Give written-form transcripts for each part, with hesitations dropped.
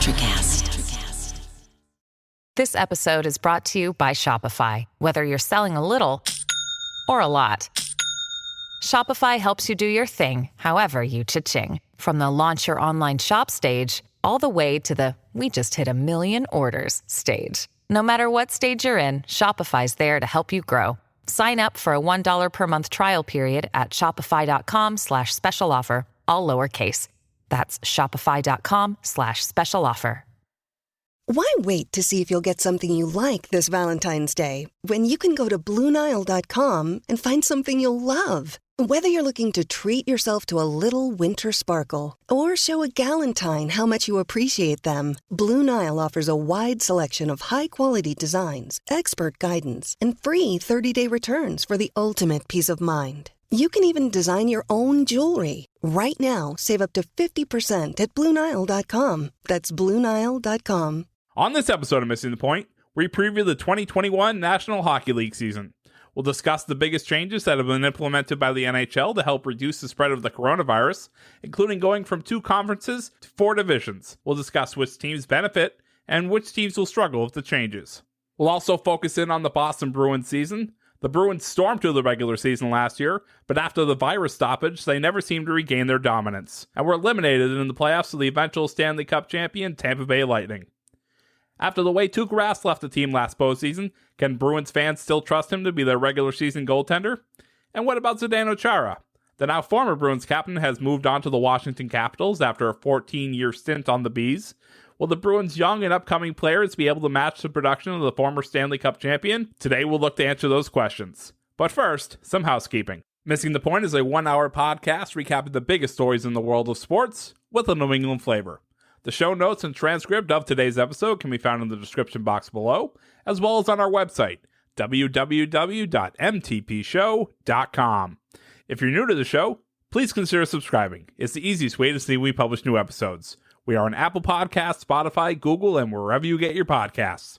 Electrocast. This episode is brought to you by Shopify. Whether you're selling a little or a lot, Shopify helps you do your thing, however you cha-ching. From the launch your online shop stage, all the way to the we just hit 1 million orders stage. No matter what stage you're in, Shopify's there to help you grow. Sign up for a $1 per month trial period at shopify.com/special offer, all lowercase. That's shopify.com/special offer. Why wait to see if you'll get something you like this Valentine's Day when you can go to BlueNile.com and find something you'll love? Whether you're looking to treat yourself to a little winter sparkle or show a galentine how much you appreciate them, Blue Nile offers a wide selection of high-quality designs, expert guidance, and free 30-day returns for the ultimate peace of mind. You can even design your own jewelry. Right now, save up to 50% at BlueNile.com. That's BlueNile.com. On this episode of Missing the Point, we preview the 2021 National Hockey League season. We'll discuss the biggest changes that have been implemented by the NHL to help reduce the spread of the coronavirus, including going from 2 conferences to 4 divisions. We'll discuss which teams benefit and which teams will struggle with the changes. We'll also focus in on the Boston Bruins season. The Bruins stormed through the regular season last year, but after the virus stoppage, they never seemed to regain their dominance, and were eliminated in the playoffs to the eventual Stanley Cup Champion Tampa Bay Lightning. After the way Tuukka Rask left the team last postseason, can Bruins fans still trust him to be their regular season goaltender? And what about Zdeno Chara? The now former Bruins captain has moved on to the Washington Capitals after a 14-year stint on the Bees. Will the Bruins' young and upcoming players be able to match the production of the former Stanley Cup champion? Today we'll look to answer those questions. But first, some housekeeping. Missing the Point is a 1-hour podcast recapping the biggest stories in the world of sports with a New England flavor. The show notes and transcript of today's episode can be found in the description box below, as well as on our website, www.mtpshow.com. If you're new to the show, please consider subscribing. It's the easiest way to see when we publish new episodes. We are on Apple Podcasts, Spotify, Google, and wherever you get your podcasts.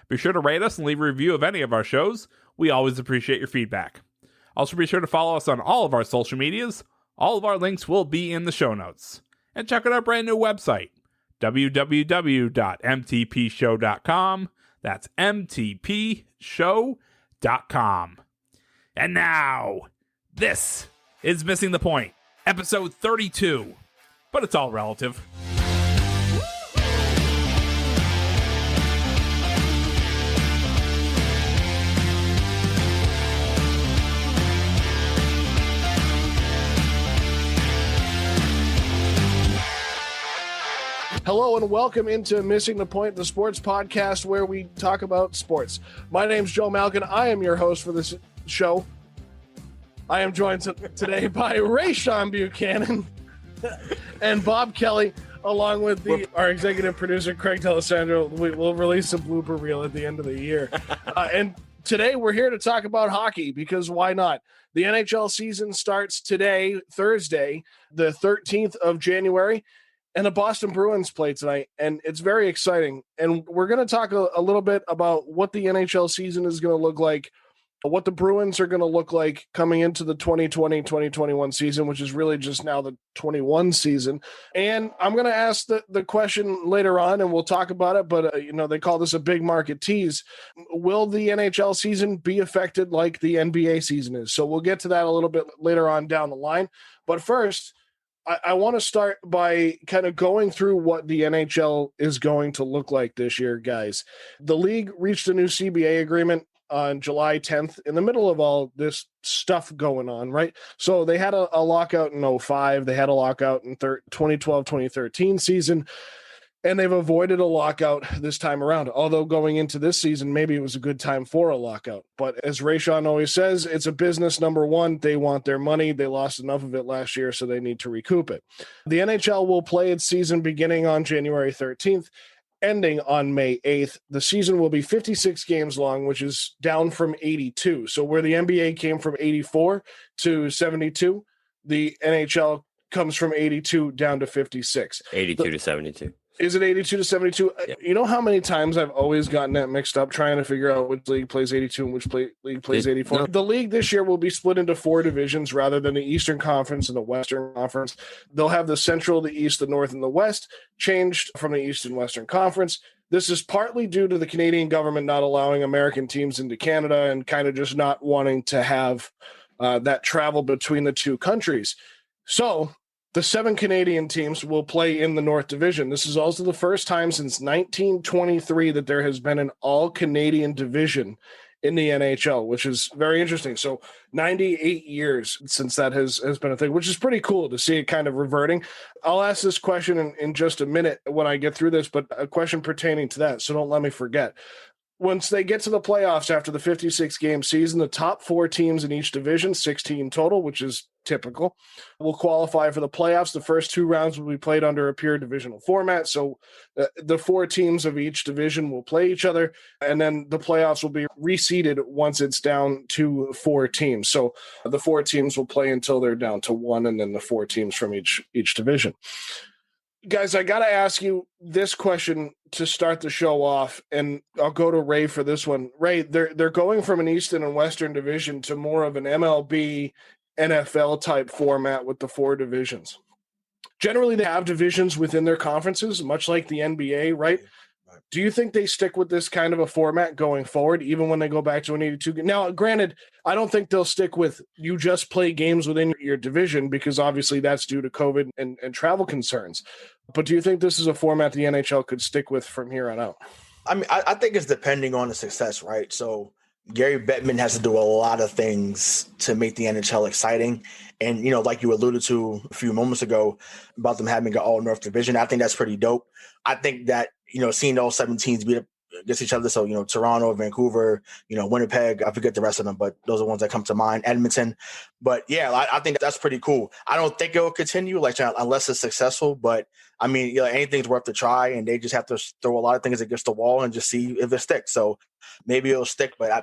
Be sure to rate us and leave a review of any of our shows. We always appreciate your feedback. Also be sure to follow us on all of our social medias. All of our links will be in the show notes. And check out our brand new website, www.mtpshow.com. That's mtpshow.com. And now, this is Missing the Point, episode 32. But it's all relative. Hello and welcome into Missing the Point, the sports podcast where we talk about sports. My name's Joe Malkin. I am your host for this show. I am joined today by Rayshawn Buchanan and Bob Kelly, along with our executive producer, Craig D'Alessandro. We'll release a blooper reel at the end of the year. And today we're here to talk about hockey, because why not? The NHL season starts today, Thursday, the 13th of January. And the Boston Bruins play tonight, and it's very exciting. And we're going to talk a little bit about what the NHL season is going to look like, what the Bruins are going to look like coming into the 2020-2021 season, which is really just now the 21 season. And I'm going to ask the question later on, and we'll talk about it, but they call this a big market tease. Will the NHL season be affected like the NBA season is? So we'll get to that a little bit later on down the line. But first, I want to start by kind of going through what the NHL is going to look like this year, guys. The league reached a new CBA agreement on July 10th in the middle of all this stuff going on, right? So they had a lockout in 2005. They had a lockout in 2012-2013 season, and they've avoided a lockout this time around. Although going into this season, maybe it was a good time for a lockout. But as Rayshawn always says, it's a business, number one. They want their money. They lost enough of it last year, so they need to recoup it. The NHL will play its season beginning on January 13th, ending on May 8th. The season will be 56 games long, which is down from 82. So where the NBA came from 84 to 72, the NHL comes from 82 down to 56. 82 to 72. Is it 82 to 72? Yeah. You know how many times I've always gotten that mixed up trying to figure out which league plays 82 and which league plays 84? No. The league this year will be split into 4 divisions rather than the Eastern Conference and the Western Conference. They'll have the Central, the East, the North, and the West changed from the East and Western Conference. This is partly due to the Canadian government not allowing American teams into Canada and kind of just not wanting to have that travel between the two countries. So the 7 Canadian teams will play in the North Division. This is also the first time since 1923 that there has been an all-Canadian division in the NHL, which is very interesting. So 98 years since that has been a thing, which is pretty cool to see it kind of reverting. I'll ask this question in just a minute when I get through this, but a question pertaining to that, so don't let me forget. Once they get to the playoffs after the 56-game season, the top 4 teams in each division, 16 total, which is typical, will qualify for the playoffs. The first 2 rounds will be played under a pure divisional format. So the 4 teams of each division will play each other, and then the playoffs will be reseeded once it's down to 4 teams. So the 4 teams will play until they're down to 1, and then the 4 teams from each division. Guys, I got to ask you this question to start the show off, and I'll go to Ray for this one. Ray, they're going from an Eastern and Western division to more of an MLB, NFL type format with the 4 divisions. Generally, they have divisions within their conferences, much like the NBA, right? Do you think they stick with this kind of a format going forward, even when they go back to an 82? Now, granted, I don't think they'll stick with you just play games within your division because obviously that's due to COVID and travel concerns. But do you think this is a format the NHL could stick with from here on out? I mean, I think it's depending on the success, right? So Gary Bettman has to do a lot of things to make the NHL exciting. And, like you alluded to a few moments ago about them having an all-North division, I think that's pretty dope. I think that, seeing all 7 teams beat up against each other. So, Toronto, Vancouver, Winnipeg, I forget the rest of them, but those are the ones that come to mind, Edmonton. But yeah, I think that's pretty cool. I don't think it will continue unless it's successful, but I mean, anything's worth a try, and they just have to throw a lot of things against the wall and just see if it sticks. So maybe it'll stick, but I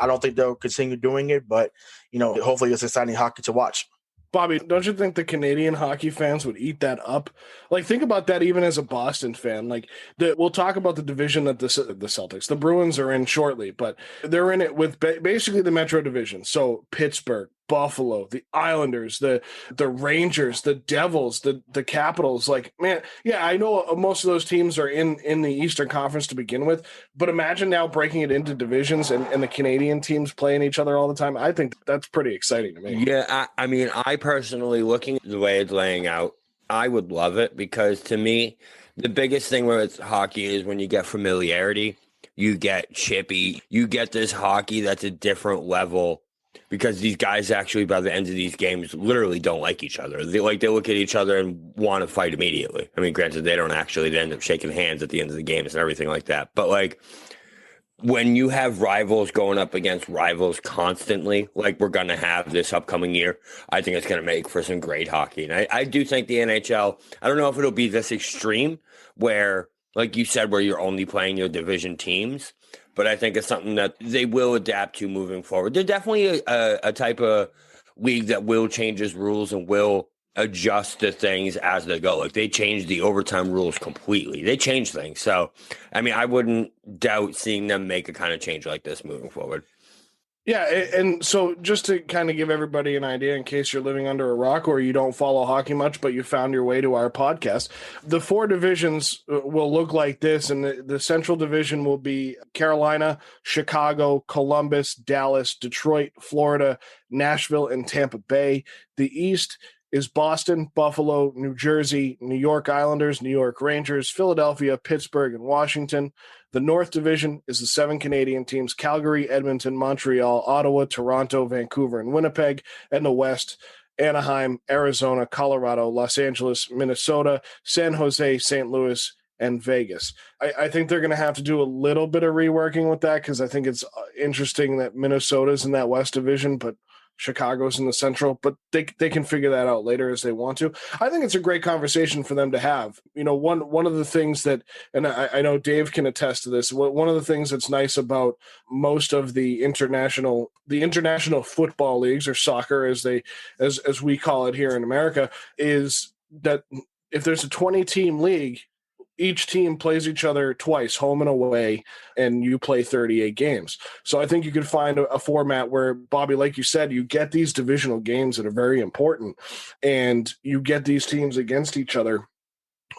don't think they'll continue doing it, but hopefully it's exciting hockey to watch. Bobby, don't you think the Canadian hockey fans would eat that up? Like, think about that even as a Boston fan. Like, we'll talk about the division that the Celtics, the Bruins are in shortly, but they're in it with basically the Metro Division. So Pittsburgh, Buffalo, the Islanders, the Rangers, the Devils, the Capitals. Like, man, yeah, I know most of those teams are in the Eastern Conference to begin with, but imagine now breaking it into divisions and the Canadian teams playing each other all the time. I think that's pretty exciting to me. Yeah, I mean, I personally, looking at the way it's laying out, I would love it because to me, the biggest thing with hockey is when you get familiarity, you get chippy, you get this hockey that's a different level. Because these guys actually, by the end of these games, literally don't like each other. They look at each other and want to fight immediately. I mean, granted, they don't actually. They end up shaking hands at the end of the games and everything like that. But like, when you have rivals going up against rivals constantly, like we're going to have this upcoming year, I think it's going to make for some great hockey. And I do think the NHL, I don't know if it'll be this extreme where, like you said, where you're only playing your division teams. But I think it's something that they will adapt to moving forward. They're definitely a type of league that will change its rules and will adjust the things as they go. Like, they changed the overtime rules completely. They changed things. So, I mean, I wouldn't doubt seeing them make a kind of change like this moving forward. Yeah, and so just to kind of give everybody an idea in case you're living under a rock or you don't follow hockey much, but you found your way to our podcast, the 4 divisions will look like this, and the Central Division will be Carolina, Chicago, Columbus, Dallas, Detroit, Florida, Nashville, and Tampa Bay. The East is Boston, Buffalo, New Jersey, New York Islanders, New York Rangers, Philadelphia, Pittsburgh, and Washington. The North Division is the 7 Canadian teams, Calgary, Edmonton, Montreal, Ottawa, Toronto, Vancouver, and Winnipeg. And the West, Anaheim, Arizona, Colorado, Los Angeles, Minnesota, San Jose, St. Louis, and Vegas. I think they're going to have to do a little bit of reworking with that because I think it's interesting that Minnesota's in that West Division, but Chicago's in the Central, but they can figure that out later as they want to. I think it's a great conversation for them to have. One of the things that, and I know Dave can attest to this, one of the things that's nice about most of the international football leagues, or soccer as we call it here in America, is that if there's a 20-team league, each team plays each other twice, home and away, and you play 38 games. So I think you could find a format where, Bobby, like you said, you get these divisional games that are very important, and you get these teams against each other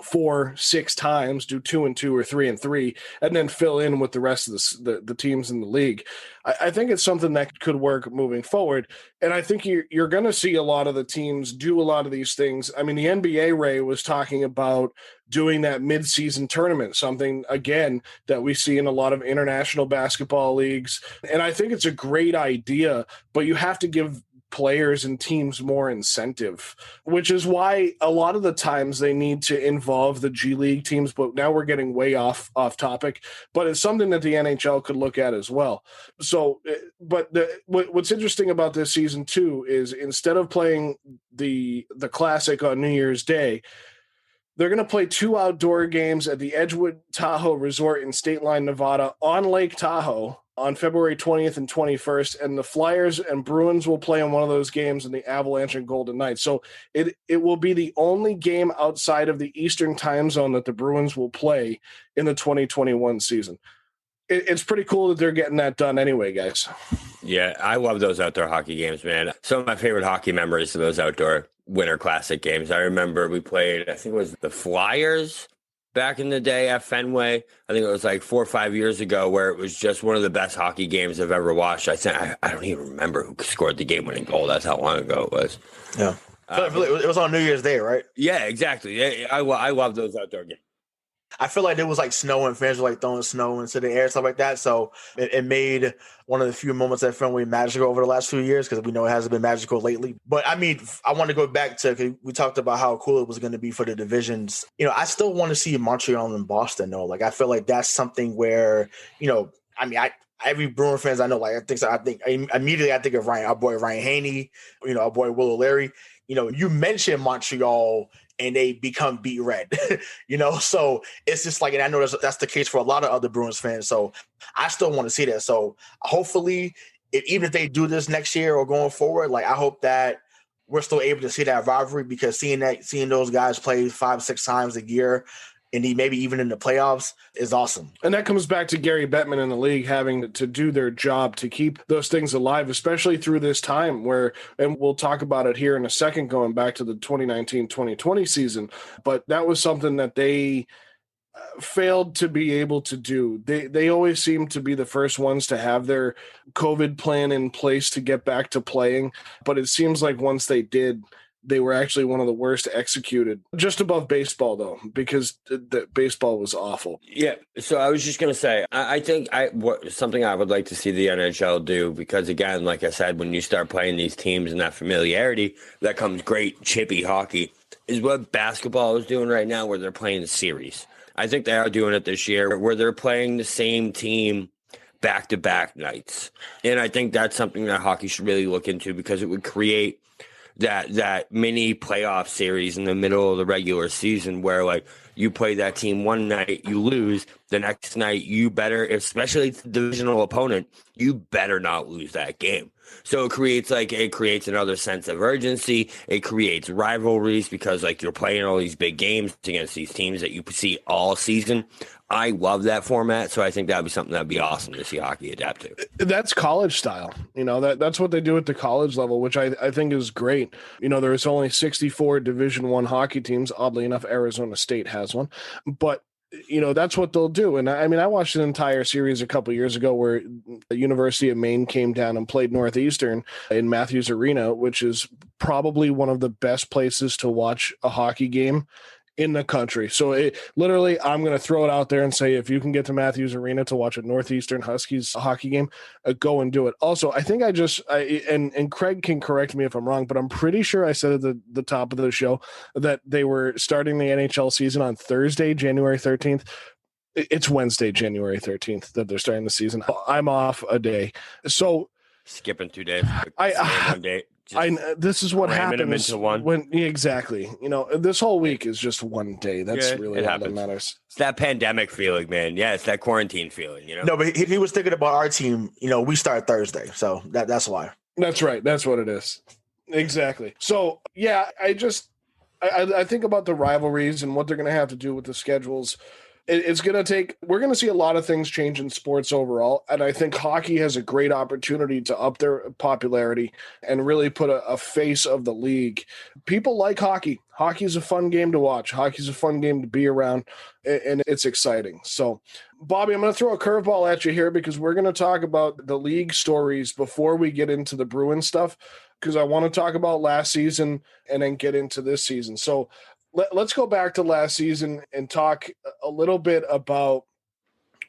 4-6 times, do 2-2 or 3-3, and then fill in with the rest of the teams in the league. I think it's something that could work moving forward, and I think you're going to see a lot of the teams do a lot of these things. I mean, the NBA, Ray, was talking about doing that mid-season tournament, something, again, that we see in a lot of international basketball leagues, and I think it's a great idea, but you have to give players and teams more incentive, which is why a lot of the times they need to involve the G League teams. But now we're getting way off topic, but it's something that the NHL could look at as well. So, but what's interesting about this season too is, instead of playing the Classic on New Year's Day, they're going to play 2 outdoor games at the Edgewood Tahoe Resort in State Line, Nevada, on Lake Tahoe, on February 20th and 21st, and the Flyers and Bruins will play in one of those games, in the Avalanche and Golden Knights. So it will be the only game outside of the Eastern time zone that the Bruins will play in the 2021 season. It's pretty cool that they're getting that done anyway, guys. Yeah, I love those outdoor hockey games, man. Some of my favorite hockey memories of those outdoor Winter Classic games. I remember we played, I think it was the Flyers back in the day at Fenway. I think it was like 4 or 5 years ago, where it was just one of the best hockey games I've ever watched. I don't even remember who scored the game-winning goal. That's how long ago it was. Yeah. It was on New Year's Day, right? Yeah, exactly. I love those outdoor games. I feel like there was like snow, and fans were like throwing snow into the air, stuff like that. So it made one of the few moments at Fenway magical over the last few years, because we know it hasn't been magical lately. But I mean, I want to go back to, 'cause we talked about how cool it was going to be for the divisions. I still want to see Montreal and Boston, though. Like, I feel like that's something where, every Bruin fans I know, like, I think immediately I think of our boy Ryan Haney, our boy Will O'Leary. You mentioned Montreal and they become beat red, so it's just like, and I know that's the case for a lot of other Bruins fans. So I still want to see that. So hopefully, even if they do this next year or going forward, like, I hope that we're still able to see that rivalry, because seeing those guys play 5-6 times a year, and maybe even in the playoffs, is awesome. And that comes back to Gary Bettman and the league having to do their job to keep those things alive, especially through this time where, and we'll talk about it here in a second, going back to the 2019-2020 season, but that was something that they failed to be able to do. They always seem to be the first ones to have their COVID plan in place to get back to playing, but it seems like once they did, they were actually one of the worst executed, just above baseball, though, because the baseball was awful. Yeah. So I was just going to say, I think something I would like to see the NHL do, because, again, like I said, when you start playing these teams and that familiarity, that comes great chippy hockey, is what basketball is doing right now, where they're playing the series. I think they are doing it this year, where they're playing the same team back-to-back nights. And I think that's something that hockey should really look into, because it would create that mini playoff series in the middle of the regular season, where, like, you play that team one night, you lose, the next night you better, especially if it's a divisional opponent, you better not lose that game. So it creates another sense of urgency. It creates rivalries, because, like, you're playing all these big games against these teams that you see all season. I love that format, so I think that'd be something that'd be awesome to see hockey adapt to. That's college style. That's what they do at the college level, which I think is great. There's only 64 Division I hockey teams. Oddly enough, Arizona State has one. But that's what they'll do. And I mean, I watched an entire series a couple years ago where the University of Maine came down and played Northeastern in Matthews Arena, which is probably one of the best places to watch a hockey game in the country. So literally, I'm going to throw it out there and say, if you can get to Matthews Arena to watch a Northeastern Huskies hockey game, go and do it. Also, I think and Craig can correct me if I'm wrong, but I'm pretty sure I said at the top of the show that they were starting the NHL season on Thursday, January 13th. It's Wednesday, January 13th that they're starting the season. I'm off a day. So skipping 2 days. One day. This is what happens into one. When exactly. This whole week is just one day. That's really all that matters. It's that pandemic feeling, man. Yeah, it's that quarantine feeling. No, but he was thinking about our team. We start Thursday, so that's why. That's right. That's what it is. Exactly. So yeah, I think about the rivalries and what they're going to have to do with the schedules. It's going to take, we're going to see a lot of things change in sports overall. And I think hockey has a great opportunity to up their popularity and really put a face of the league. People like hockey. Hockey is a fun game to watch. Hockey is a fun game to be around, and it's exciting. So, Bobby, I'm going to throw a curveball at you here because we're going to talk about the league stories before we get into the Bruin stuff, because I want to talk about last season and then get into this season. So, let's go back to last season and talk a little bit about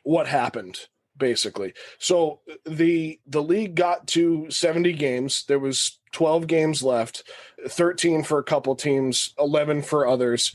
what happened, basically. So the league got to 70 games. There was 12 games left, 13 for a couple teams, 11 for others.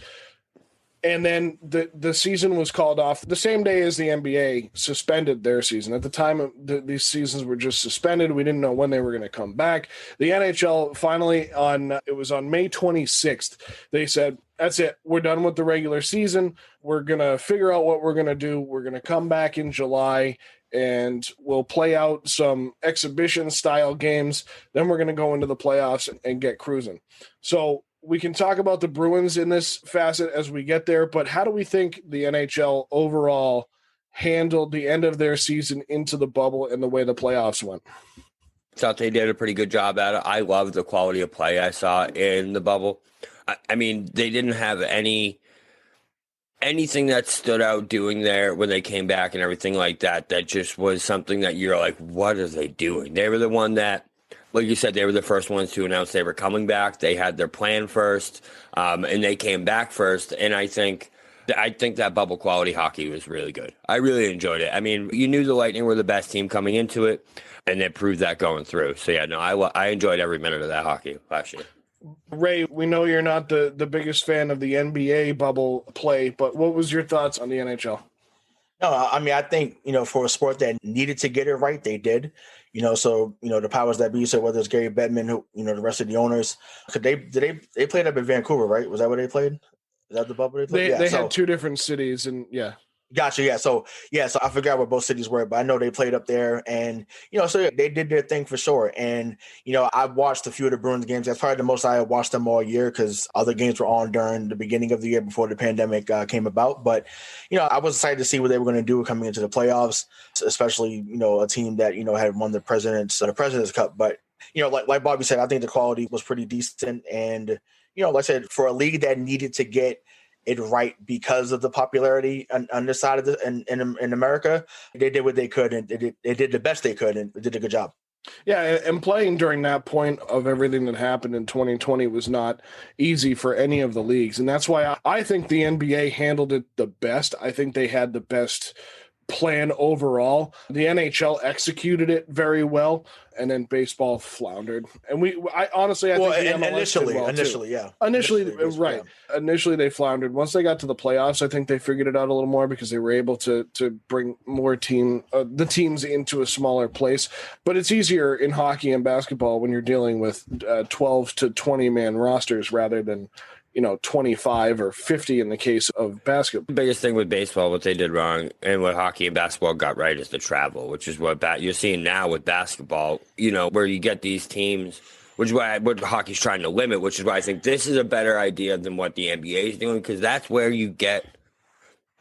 And then the season was called off the same day as the NBA suspended their season. At the time, these seasons were just suspended. We didn't know when they were going to come back. The NHL finally on May 26th, they said, that's it. We're done with the regular season. We're going to figure out what we're going to do. We're going to come back in July and we'll play out some exhibition style games. Then we're going to go into the playoffs and get cruising. So we can talk about the Bruins in this facet as we get there, but how do we think the NHL overall handled the end of their season into the bubble and the way the playoffs went? Thought they did a pretty good job at it. I loved the quality of play I saw in the bubble. I mean, they didn't have anything that stood out doing there when they came back and everything like that. That just was something that you're like, what are they doing? They were the one that, like you said, they were the first ones to announce they were coming back. They had their plan first, and they came back first. And I think that bubble quality hockey was really good. I really enjoyed it. I mean, you knew the Lightning were the best team coming into it, and they proved that going through. So, yeah, no, I enjoyed every minute of that hockey last year. Ray, we know you're not the biggest fan of the NBA bubble play, but what was your thoughts on the NHL? No, I mean, I think, for a sport that needed to get it right, they did. So, the powers that be, so whether it's Gary Bettman, who, the rest of the owners, they played up in Vancouver, right? Was that where they played? Is that the bubble they played? They had two different cities, and yeah. Gotcha. Yeah. So I forgot where both cities were, but I know they played up there, and so they did their thing for sure. And I watched a few of the Bruins games. That's probably the most I watched them all year because other games were on during the beginning of the year before the pandemic came about. But I was excited to see what they were going to do coming into the playoffs, especially a team that had won the President's Cup. But like Bobby said, I think the quality was pretty decent, and like I said, for a league that needed to get it right because of the popularity on this side of in America, they did what they could, and they did the best they could, and they did a good job. Yeah, and playing during that point of everything that happened in 2020 was not easy for any of the leagues, and that's why I think the NBA handled it the best. I think they had the best plan overall. The NHL executed it very well, and then baseball floundered. And I honestly think the MLS initially, right. Yeah. Initially they floundered. Once they got to the playoffs, I think they figured it out a little more because they were able to bring more the teams into a smaller place. But it's easier in hockey and basketball when you're dealing with 12 to 20 man rosters rather than 25 or 50 in the case of basketball. The biggest thing with baseball, what they did wrong, and what hockey and basketball got right, is the travel, which is what you're seeing now with basketball, where you get these teams, which is what hockey's trying to limit, which is why I think this is a better idea than what the NBA is doing, because that's where you get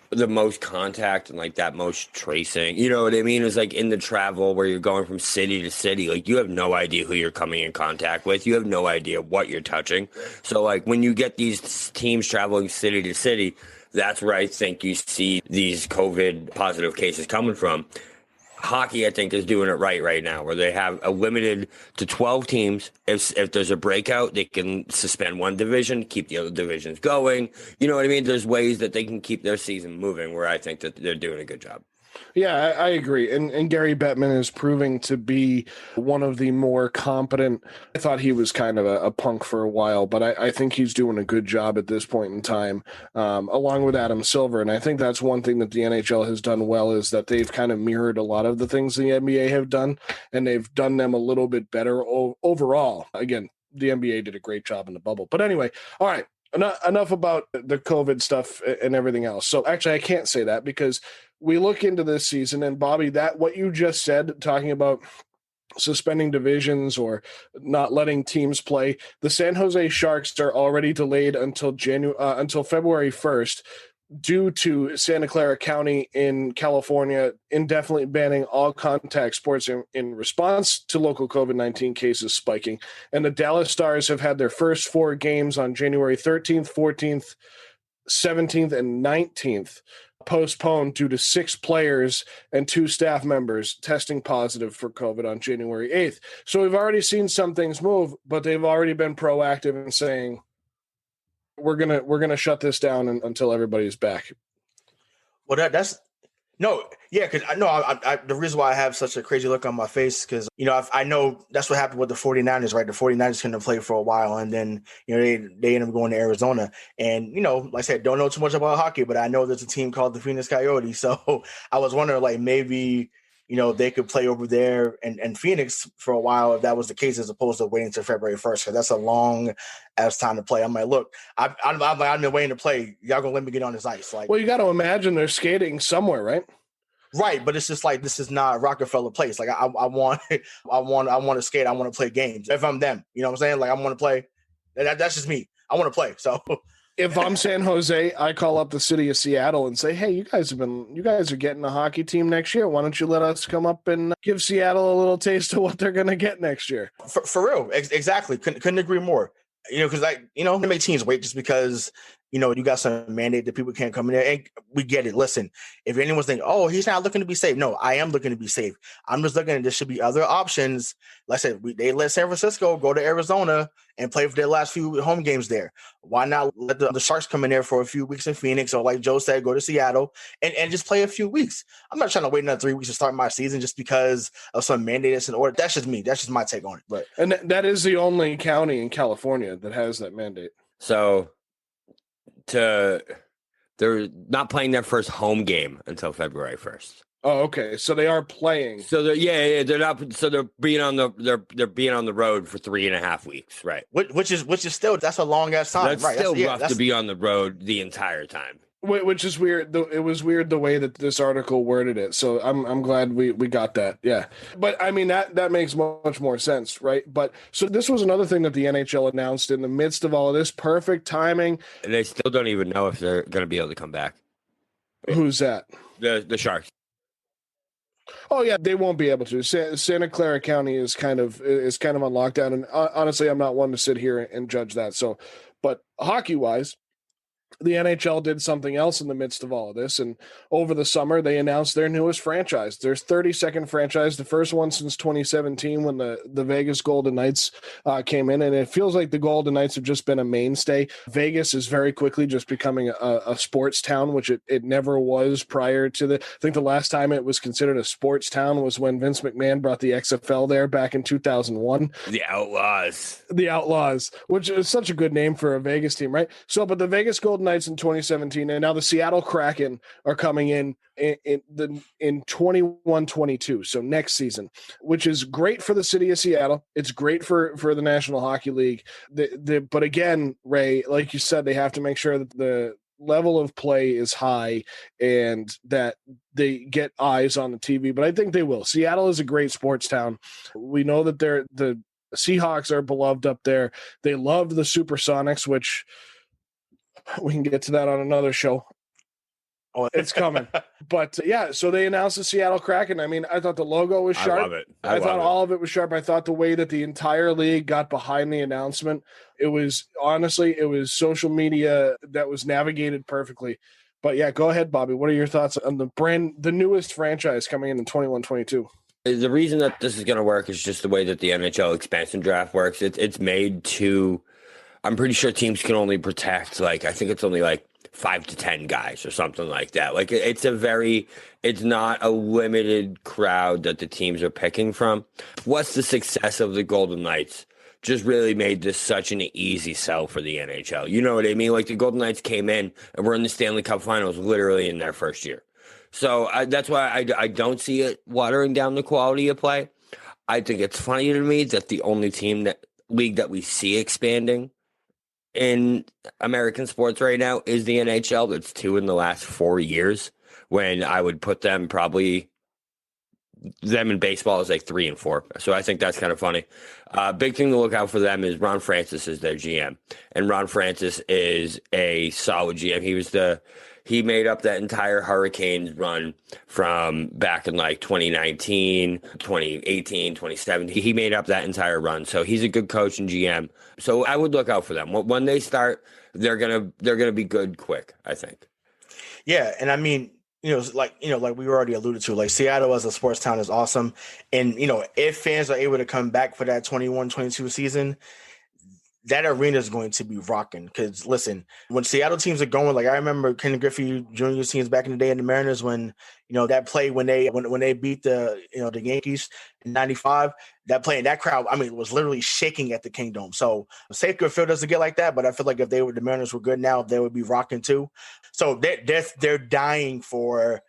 the most contact and like that most tracing, you know what I mean? It's like in the travel where you're going from city to city, like you have no idea who you're coming in contact with. You have no idea what you're touching. So like when you get these teams traveling city to city, that's where I think you see these COVID positive cases coming from. Hockey, I think, is doing it right now, where they have a limited to 12 teams. If there's a breakout, they can suspend one division, keep the other divisions going. You know what I mean? There's ways that they can keep their season moving, where I think that they're doing a good job. Yeah, I agree. And Gary Bettman is proving to be one of the more competent. I thought he was kind of a punk for a while, but I think he's doing a good job at this point in time, along with Adam Silver. And I think that's one thing that the NHL has done well, is that they've kind of mirrored a lot of the things the NBA have done, and they've done them a little bit better overall. Again, the NBA did a great job in the bubble. But anyway, all right, enough about the COVID stuff and everything else. So actually, I can't say that because we look into this season, and Bobby, that what you just said, talking about suspending divisions or not letting teams play. The San Jose Sharks are already delayed until February 1st due to Santa Clara County in California indefinitely banning all contact sports in response to local COVID-19 cases spiking. And the Dallas Stars have had their first 4 games on January 13th, 14th, 17th, and 19th postponed due to 6 players and 2 staff members testing positive for COVID on January 8th. So we've already seen some things move, but they've already been proactive in saying, we're gonna shut this down until everybody's back. Well, that's no, yeah, because I know the reason why I have such a crazy look on my face, because I know that's what happened with the 49ers, right? The 49ers couldn't play for a while, and then they ended up going to Arizona. And like I said, don't know too much about hockey, but I know there's a team called the Phoenix Coyotes. So I was wondering, like, maybe they could play over there and Phoenix for a while if that was the case, as opposed to waiting until February 1st, because that's a long ass time to play. I'm like, look, I've been waiting to play. Y'all gonna let me get on this ice? Like, well, you got to imagine they're skating somewhere, right? Right, but it's just like, this is not Rockefeller Place. Like, I want to skate. I want to play games. If I'm them, you know what I'm saying? Like, I want to play. That's just me. I want to play. So. If I'm San Jose, I call up the city of Seattle and say, hey, you guys are getting a hockey team next year. Why don't you let us come up and give Seattle a little taste of what they're going to get next year? For real. Exactly. Couldn't agree more. Because they make teams wait just because, you got some mandate that people can't come in there. And we get it. Listen, if anyone's thinking, oh, he's not looking to be safe. No, I am looking to be safe. I'm just looking at there should be other options. Like I said, they let San Francisco go to Arizona and play for their last few home games there. Why not let the Sharks come in there for a few weeks in Phoenix, or like Joe said, go to Seattle and just play a few weeks? I'm not trying to wait another 3 weeks to start my season just because of some mandate that's in order. That's just me. That's just my take on it. And that is the only county in California that has that mandate. So they're not playing their first home game until February 1st. Oh, okay. So they are playing. So they're not. So they're being on the road for 3.5 weeks, right? Which is still, that's a long ass time. That's right. Still rough to be on the road the entire time. Which is weird. It was weird the way that this article worded it. So I'm glad we got that. Yeah. But I mean, that makes much more sense, right? But so this was another thing that the NHL announced in the midst of all of this. Perfect timing. And they still don't even know if they're going to be able to come back. Who's that? The Sharks. Oh yeah, they won't be able to. Santa Clara County is kind of on lockdown, and honestly, I'm not one to sit here and judge that. So, but hockey wise, the NHL did something else in the midst of all of this, and over the summer they announced their newest franchise, their 32nd franchise, the first one since 2017 when the Vegas Golden Knights came in, and it feels like the Golden Knights have just been a mainstay. Vegas is very quickly just becoming a sports town, which it never was prior to I think the last time it was considered a sports town was when Vince McMahon brought the XFL there back in 2001. The Outlaws, which is such a good name for a Vegas team, right? So, but the Vegas Golden Knights in 2017, and now the Seattle Kraken are coming in 21-22, so next season, which is great for the city of Seattle. It's great for the National Hockey League. But again, Ray, like you said, they have to make sure that the level of play is high and that they get eyes on the TV. But I think they will. Seattle is a great sports town. We know that the Seahawks are beloved up there. They loved the Supersonics, which we can get to that on another show. Oh, it's coming. But yeah, so they announced the Seattle Kraken. I mean, I thought the logo was sharp. I love it. I thought all of it was sharp. I thought the way that the entire league got behind the announcement, it was social media that was navigated perfectly. But yeah, go ahead, Bobby. What are your thoughts on the newest franchise coming in 21-22? The reason that this is going to work is just the way that the NHL expansion draft works. It's made to, I'm pretty sure teams can only protect, I think it's only 5 to 10 guys or something like that. It's not a limited crowd that the teams are picking from. What's the success of the Golden Knights just really made this such an easy sell for the NHL. You know what I mean? The Golden Knights came in and were in the Stanley Cup Finals literally in their first year. So that's why I don't see it watering down the quality of play. I think it's funny to me that the only league that we see expanding in American sports right now is the NHL. That's 2 in the last 4 years, when I would put them probably them in baseball is like 3 and 4. So I think that's kind of funny. Big thing to look out for them is Ron Francis is their GM, and Ron Francis is a solid GM. He made up that entire Hurricanes run from back in like 2019, 2018, 2017. He made up that entire run. So he's a good coach and GM. So I would look out for them. When they start, they're gonna be good quick, I think. Yeah, and I mean, like we already alluded to, like Seattle as a sports town is awesome. And, if fans are able to come back for that 21-22 season, that arena is going to be rocking. Because listen, when Seattle teams are going, like I remember Ken Griffey Jr. teams back in the day in the Mariners when that play when they beat the the Yankees in '95, that play and that crowd, I mean, was literally shaking at the Kingdom. So Safeco Field doesn't get like that, but I feel like if the Mariners were good now, they would be rocking too. So they're dying for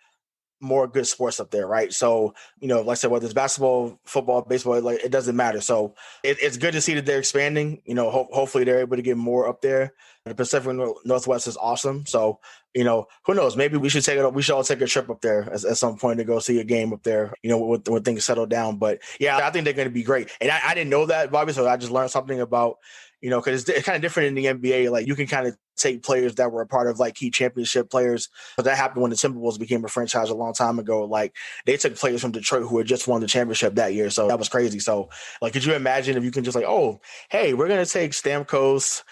more good sports up there, right? So, like I said, whether it's basketball, football, baseball, like it doesn't matter. So it's good to see that they're expanding. Hopefully they're able to get more up there. The Pacific Northwest is awesome. So, who knows? Maybe we should all take a trip up there at some point to go see a game up there, when things settle down. But yeah, I think they're going to be great. And I didn't know that, Bobby, so I just learned something about, because it's kind of different in the NBA. Like you can kind of take players that were a part of like key championship players. But that happened when the Timberwolves became a franchise a long time ago. Like they took players from Detroit who had just won the championship that year. So that was crazy. So like, could you imagine if you can just like, oh, hey, we're going to take Stamkos.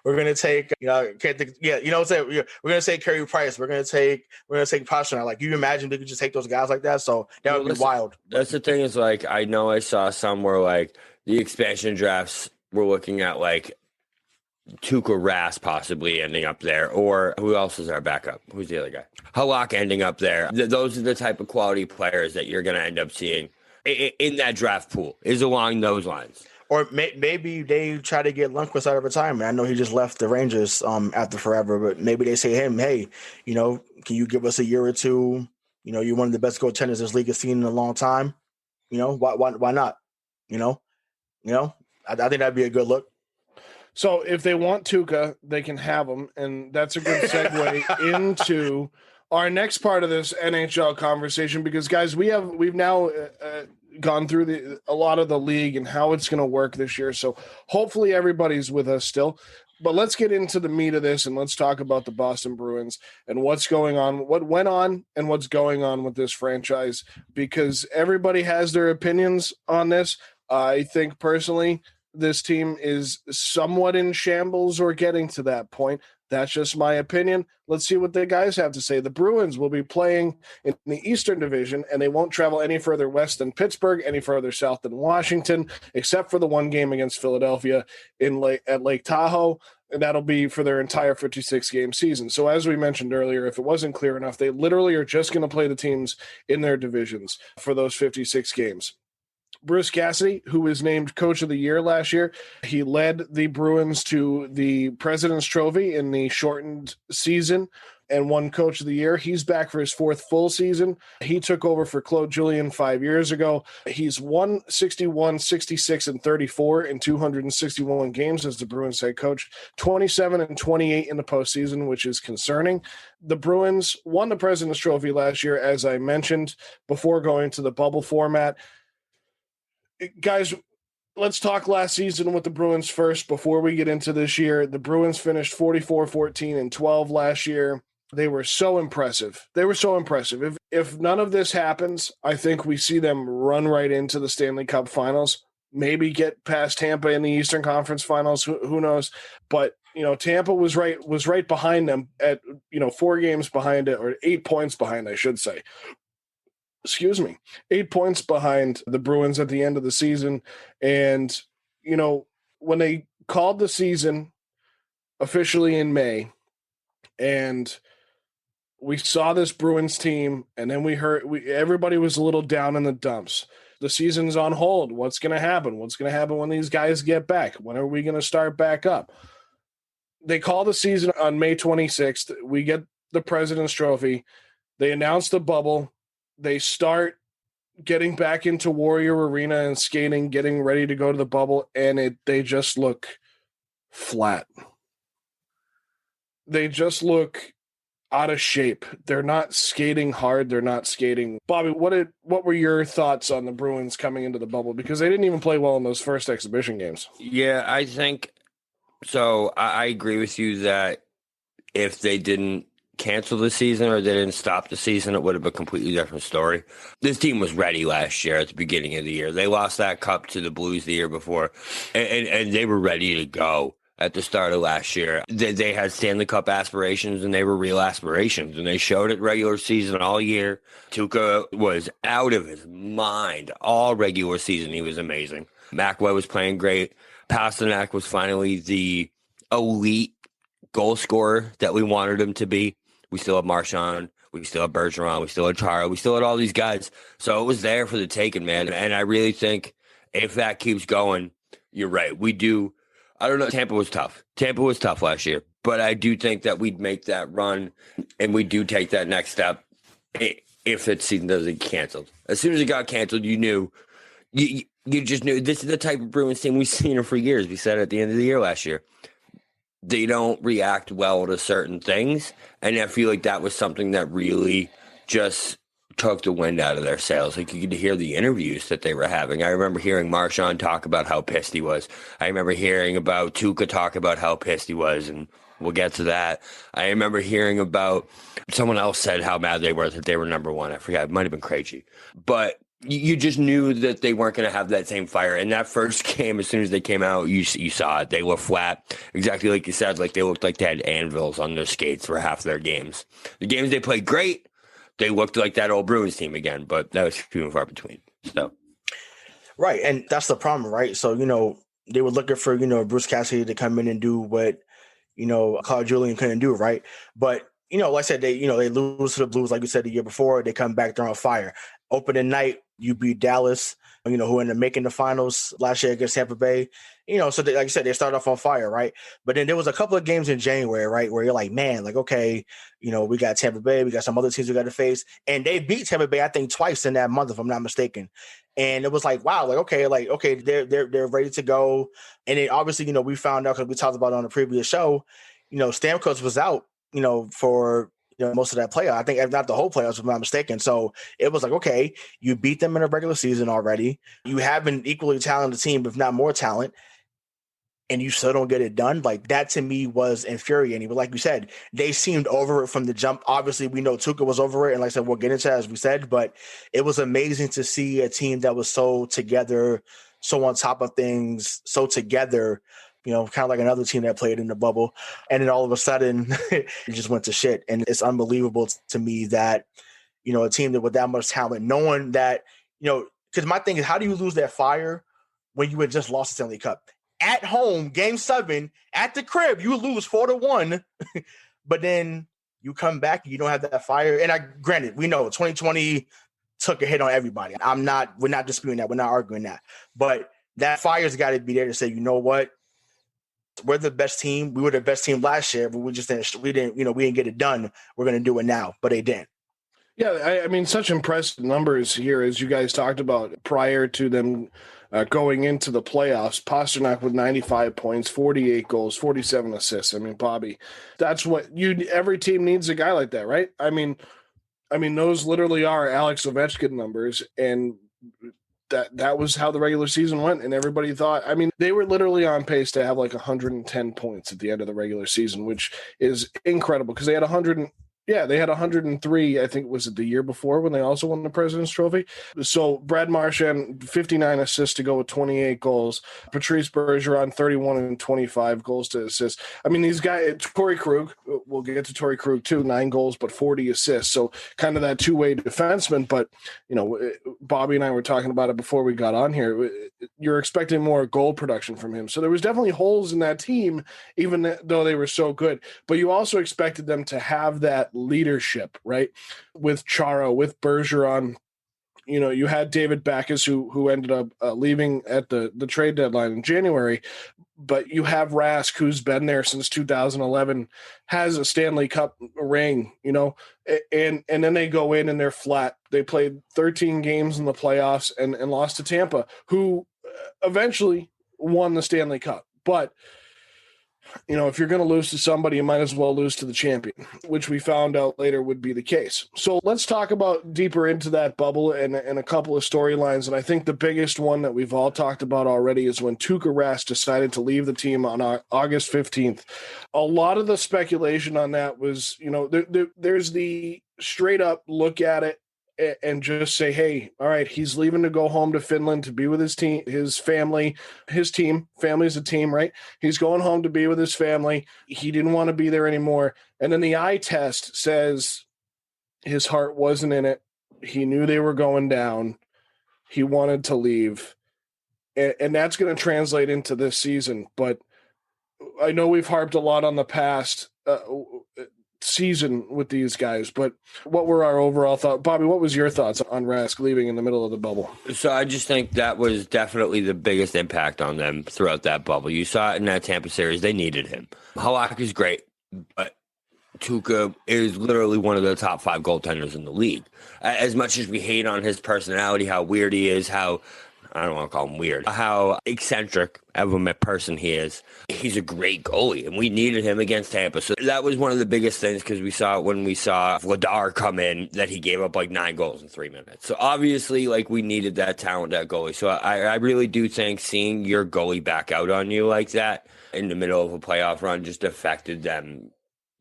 We're going to take, we're going to take Carey Price. We're going to take Pastrnak. Like you imagine they could just take those guys like that. So that would be wild. That's the thing is like, I know I saw somewhere like the expansion drafts, we're looking at like Tuukka Rask possibly ending up there, or who else is our backup? Who's the other guy? Halak ending up there. Those are the type of quality players that you're going to end up seeing in that draft pool, is along those lines. Or maybe they try to get Lundqvist out of retirement. I know he just left the Rangers after forever, but maybe they say to him, hey, can you give us a year or two? You're one of the best goaltenders this league has seen in a long time. Why not? I think that'd be a good look. So if they want Tuukka, they can have him, and that's a good segue into our next part of this NHL conversation. Because guys, we've now gone through a lot of the league and how it's going to work this year. So hopefully everybody's with us still. But let's get into the meat of this, and let's talk about the Boston Bruins and what's going on, what went on, and what's going on with this franchise. Because everybody has their opinions on this. I think personally, this team is somewhat in shambles or getting to that point. That's just my opinion. Let's see what the guys have to say. The Bruins will be playing in the Eastern Division, and they won't travel any further west than Pittsburgh, any further south than Washington, except for the one game against Philadelphia at Lake Tahoe. And that'll be for their entire 56-game season. So as we mentioned earlier, if it wasn't clear enough, they literally are just going to play the teams in their divisions for those 56 games. Bruce Cassidy, who was named Coach of the Year last year, he led the Bruins to the President's Trophy in the shortened season and won Coach of the Year. He's back for his fourth full season. He took over for Claude Julien 5 years ago. He's won 61, 66, and 34 in 261 games as the Bruins head coach, 27 and 28 in the postseason, which is concerning. The Bruins won the President's Trophy last year, as I mentioned, before going to the bubble format. Guys, let's talk last season with the Bruins first before we get into this year. The Bruins finished 44-14 and 12 last year. They were so impressive. If none of this happens, I think we see them run right into the Stanley Cup Finals, maybe get past Tampa in the Eastern Conference Finals. Who knows? But Tampa was right behind them at 4 games behind it, or 8 points behind, I should say. 8 points behind the Bruins at the end of the season. And, when they called the season officially in May, and we saw this Bruins team, and then everybody was a little down in the dumps. The season's on hold. What's going to happen? What's going to happen when these guys get back? When are we going to start back up? They call the season on May 26th. We get the President's Trophy. They announce the bubble. They start getting back into Warrior Arena and skating, getting ready to go to the bubble, and they just look flat. They just look, out of shape. They're not skating hard. They're not skating. Bobby, what were your thoughts on the Bruins coming into the bubble? Because they didn't even play well in those first exhibition games. Yeah, I think so. I agree with you that if they didn't cancel the season or they didn't stop the season, it would have been a completely different story. This team was ready last year at the beginning of the year. They lost that cup to the Blues the year before, and they were ready to go at the start of last year. They had Stanley Cup aspirations, and they were real aspirations, and they showed it regular season all year. Tuukka was out of his mind all regular season. He was amazing. McAvoy was playing great. Pasternak was finally the elite goal scorer that we wanted him to be. We still have Marchand. We still have Bergeron. We still have Chara. We still had all these guys. So it was there for the taking, man. And I really think if that keeps going, you're right. We do. I don't know. Tampa was tough. Tampa was tough last year. But I do think that we'd make that run and we do take that next step if the season doesn't get canceled. As soon as it got canceled, you knew. You just knew this is the type of Bruins team we've seen for years. We said at the end of the year last year. They don't react well to certain things. And I feel like that was something that really just took the wind out of their sails. Like you could hear the interviews that they were having. I remember hearing Marchand talk about how pissed he was. I remember hearing about Tuukka talk about how pissed he was, and we'll get to that. I remember hearing about someone else said how mad they were that they were number one. I forgot. It might have been Krejci. But you just knew that they weren't going to have that same fire. And that first game, as soon as they came out, you saw it. They were flat, exactly like you said. Like they looked like they had anvils on their skates for half their games. The games they played great, they looked like that old Bruins team again, but that was few and far between. So, right, and that's the problem, right? So they were looking for Bruce Cassidy to come in and do what Claude Julien couldn't do, right? But like I said, they lose to the Blues, like you said the year before. They come back, they're on fire. Opening night, you beat Dallas, who ended up making the finals last year against Tampa Bay. So they, like I said, they started off on fire, right? But then there was a couple of games in January, right, where you're like, man, like, okay, we got Tampa Bay, we got some other teams we got to face. And they beat Tampa Bay, I think, twice in that month, if I'm not mistaken. And it was like, wow, okay, they're ready to go. And then obviously, we found out, because we talked about it on the previous show, Stamkos was out, for most of that playoff. I think not the whole playoffs, if I'm not mistaken. So it was like, okay, you beat them in a regular season already. You have an equally talented team, if not more talent, and you still don't get it done. Like that to me was infuriating. But like you said, they seemed over it from the jump. Obviously, we know Tuukka was over it, and like I said, we'll get into that as we said. But it was amazing to see a team that was so together, so on top of things, so together. Kind of like another team that played in the bubble. And then all of a sudden, it just went to shit. And it's unbelievable to me that, a team that with that much talent, knowing that, because my thing is, how do you lose that fire when you had just lost the Stanley Cup? At home, Game 7, at the crib, you lose 4-1. But then you come back and you don't have that fire. And granted, we know 2020 took a hit on everybody. We're not disputing that. We're not arguing that. But that fire's got to be there to say, you know what? We're the best team. We were the best team last year, but we didn't get it done. We're going to do it now, but they didn't. Yeah, I mean, such impressive numbers here, as you guys talked about prior to them going into the playoffs. Pasternak with 95 points, 48 goals, 47 assists. I mean, Bobby, that's what every team needs a guy like that, right? I mean, those literally are Alex Ovechkin numbers, and that was how the regular season went, and everybody thought, they were literally on pace to have like 110 points at the end of the regular season, which is incredible because they had 103, I think, was it the year before when they also won the President's Trophy. So Brad Marchand, 59 assists to go with 28 goals. Patrice Bergeron, 31 and 25 goals to assist. These guys, Torrey Krug, we'll get to Torrey Krug too, 9 goals, but 40 assists. So kind of that two-way defenseman. But, Bobby and I were talking about it before we got on here. You're expecting more goal production from him. So there was definitely holes in that team, even though they were so good. But you also expected them to have that leadership, right? With Chara, with Bergeron, you had David Backes who ended up leaving at the trade deadline in January, but you have Rask, who's been there since 2011, has a Stanley Cup ring, and then they go in and they're flat. They played 13 games in the playoffs and lost to Tampa, who eventually won the Stanley Cup. But if you're going to lose to somebody, you might as well lose to the champion, which we found out later would be the case. So let's talk about deeper into that bubble and a couple of storylines. And I think the biggest one that we've all talked about already is when Tuukka Rask decided to leave the team on August 15th. A lot of the speculation on that was, there's the straight up look at it and just say, hey, all right, he's leaving to go home to Finland to be with his team, his family, family's a team, right? He's going home to be with his family. He didn't want to be there anymore. And then the eye test says his heart wasn't in it. He knew they were going down. He wanted to leave. And that's going to translate into this season. But I know we've harped a lot on the past season with these guys, but what were our overall thoughts? Bobby, what was your thoughts on Rask leaving in the middle of the bubble? So I just think that was definitely the biggest impact on them throughout that bubble. You saw it in that Tampa series. They needed him. Halak is great, but Tuukka is literally one of the top 5 goaltenders in the league. As much as we hate on his personality, how weird he is, how I don't want to call him weird, how eccentric of a person he is. He's a great goalie, and we needed him against Tampa. So that was one of the biggest things, because we saw it when we saw Vladar come in, that he gave up like 9 goals in 3 minutes. So obviously, we needed that talent, that goalie. So I really do think seeing your goalie back out on you like that in the middle of a playoff run just affected them.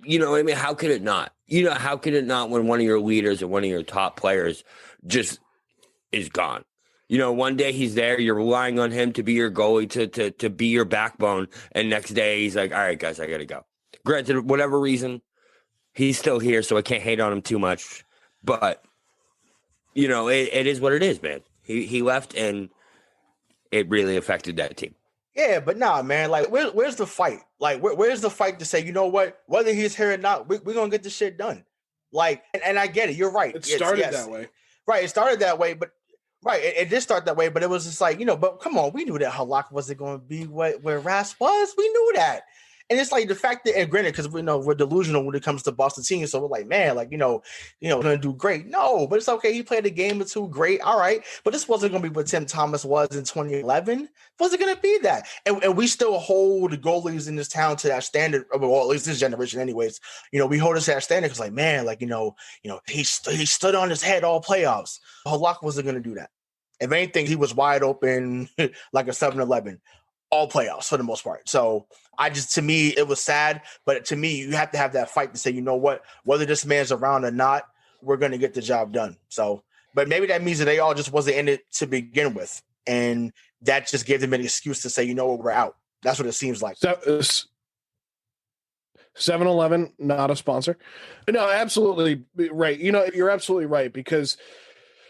You know what I mean? How could it not? How could it not when one of your leaders or one of your top players just is gone? One day he's there, you're relying on him to be your goalie, to be your backbone, and next day he's like, all right, guys, I got to go. Granted, whatever reason, he's still here, so I can't hate on him too much. But, it is what it is, man. He left, and it really affected that team. Yeah, but nah, man, where's the fight? Where's the fight to say, you know what, whether he's here or not, we're going to get this shit done. And I get it. You're right. It started that way. Right, it started that way, but right, it did start that way, but it was just but come on, we knew that Halak wasn't going to be where Rask was. We knew that. And it's the fact that, and granted, because we're delusional when it comes to Boston teams, so we're like, man, we're going to do great. No, but it's okay. He played a game or two, great, all right. But this wasn't going to be what Tim Thomas was in 2011. It wasn't going to be that. And we still hold goalies in this town to that standard, well, at least this generation anyways. We hold us to that standard because, man, he stood on his head all playoffs. Halak wasn't going to do that. If anything, he was wide open like a 7-Eleven all playoffs for the most part. So to me, it was sad. But to me, you have to have that fight to say, you know what, whether this man's around or not, we're going to get the job done. So, but maybe that means that they all just wasn't in it to begin with. And that just gave them an excuse to say, you know what, we're out. That's what it seems like. 7-Eleven, not a sponsor. No, absolutely right. You're absolutely right, because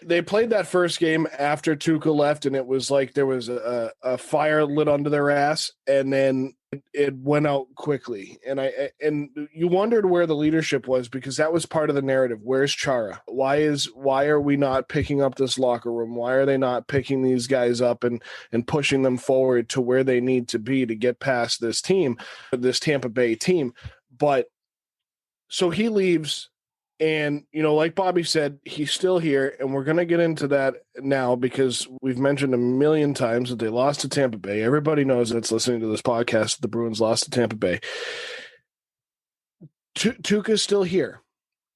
they played that first game after Tuukka left, and it was like there was a fire lit under their ass, and then it went out quickly. And you wondered where the leadership was, because that was part of the narrative. Where's Chara? Why are we not picking up this locker room? Why are they not picking these guys up and pushing them forward to where they need to be to get past this team, this Tampa Bay team? But so he leaves. And, like Bobby said, he's still here, and we're going to get into that now because we've mentioned a million times that they lost to Tampa Bay. Everybody knows that's listening to this podcast that the Bruins lost to Tampa Bay. Tuukka's still here.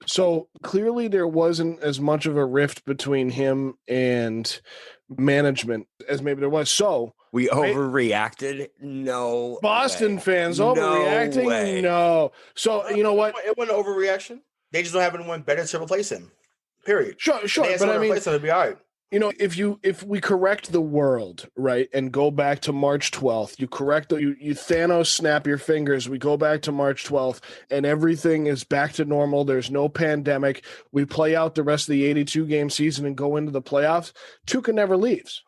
So clearly there wasn't as much of a rift between him and management as maybe there was. So we overreacted? No. Boston way. fans overreacting? No. So you know what? It wasn't an overreaction. They just don't have anyone better to replace him. Period. Sure. But I mean, it'll be all right. If we correct the world, right, and go back to March 12th, you correct you Thanos snap your fingers, we go back to March 12th, and everything is back to normal. There's no pandemic. We play out the rest of the 82-game season and go into the playoffs. Tuukka never leaves.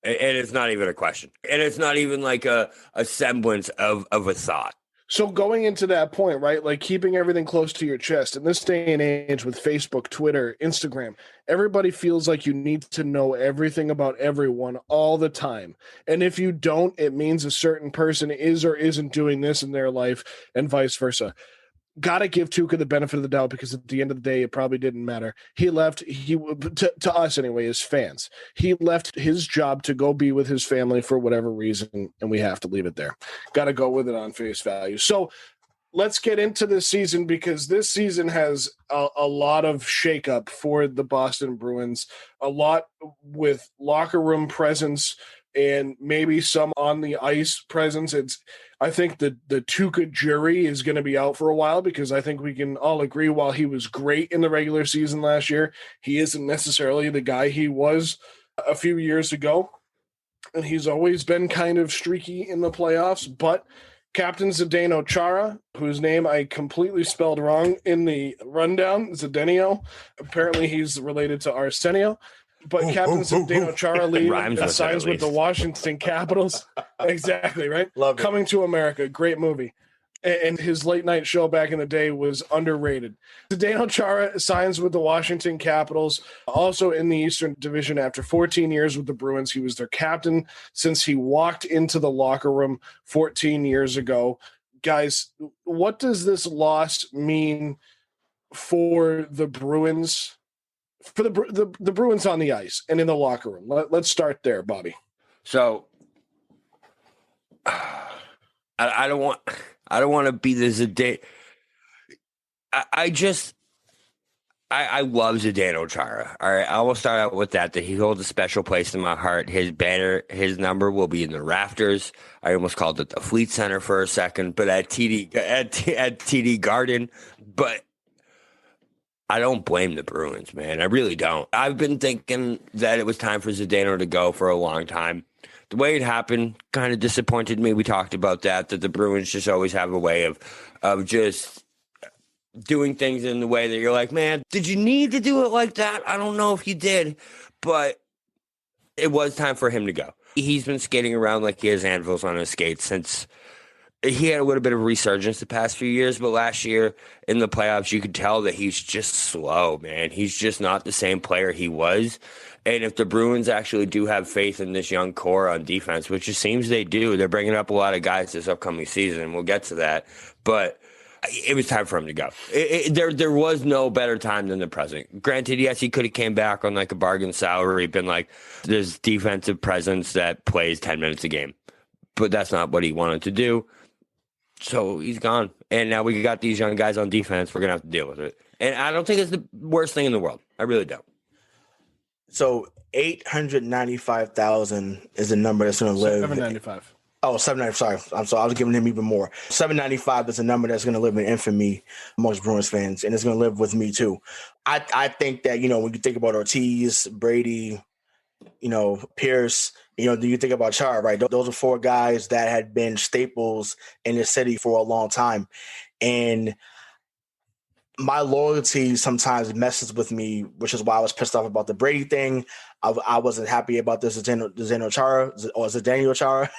And it's not even a question. And it's not even like a semblance of a thought. So going into that point, right, keeping everything close to your chest, in this day and age with Facebook, Twitter, Instagram, everybody feels like you need to know everything about everyone all the time. And if you don't, it means a certain person is or isn't doing this in their life, and vice versa. got to give Tuukka the benefit of the doubt, because at the end of the day, it probably didn't matter. He left, to us anyway, as fans, he left his job to go be with his family for whatever reason, and we have to leave it there. Got to go with it on face value. So let's get into this season, because this season has a lot of shakeup for the Boston Bruins, a lot with locker room presence and maybe some on the ice presence. I think the Tuukka jury is going to be out for a while, because I think we can all agree, while he was great in the regular season last year, he isn't necessarily the guy he was a few years ago. And he's always been kind of streaky in the playoffs. But Captain Zdeno Chara, whose name I completely spelled wrong in the rundown, Zdeno. Apparently he's related to Arsenio. But Captain Zdeno Chara leaves and signs with the Washington Capitals. Exactly, right? Love it. Coming to America, great movie. And his late night show back in the day was underrated. Zdeno Chara signs with the Washington Capitals, also in the Eastern Division after 14 years with the Bruins. He was their captain since he walked into the locker room 14 years ago. Guys, what does this loss mean for the Bruins? For the Bruins on the ice and in the locker room. Let's start there, Bobby. So I don't want to be the Zdeno. I love Zdeno Chara. All right, I will start out with that he holds a special place in my heart. His banner, his number will be in the rafters. I almost called it the Fleet Center for a second, but at TD Garden. But I don't blame the Bruins, man. I really don't. I've been thinking that it was time for Zdeno to go for a long time. The way it happened kind of disappointed me. We talked about that the Bruins just always have a way of just doing things in the way that you're like, man, did you need to do it like that? I don't know if you did, but it was time for him to go. He's been skating around like he has anvils on his skates since he had a little bit of resurgence the past few years, but last year in the playoffs, you could tell that he's just slow, man. He's just not the same player he was. And if the Bruins actually do have faith in this young core on defense, which it seems they do, they're bringing up a lot of guys this upcoming season. We'll get to that. But it was time for him to go. There was no better time than the present. Granted, yes, he could have came back on like a bargain salary, been like this defensive presence that plays 10 minutes a game. But that's not what he wanted to do. So he's gone. And now we got these young guys on defense. We're going to have to deal with it. And I don't think it's the worst thing in the world. I really don't. So 895,000 is the number that's going to live. 795. Oh, 795. Sorry. I was giving him even more. 795 is a number that's going to live in infamy amongst Bruins fans, and it's going to live with me too. I think that, when you think about Ortiz, Brady, Pierce, do you think about Chara, right? Those are four guys that had been staples in the city for a long time. And my loyalty sometimes messes with me, which is why I was pissed off about the Brady thing. I wasn't happy about this Zdeno Chara or Zdeno Chara.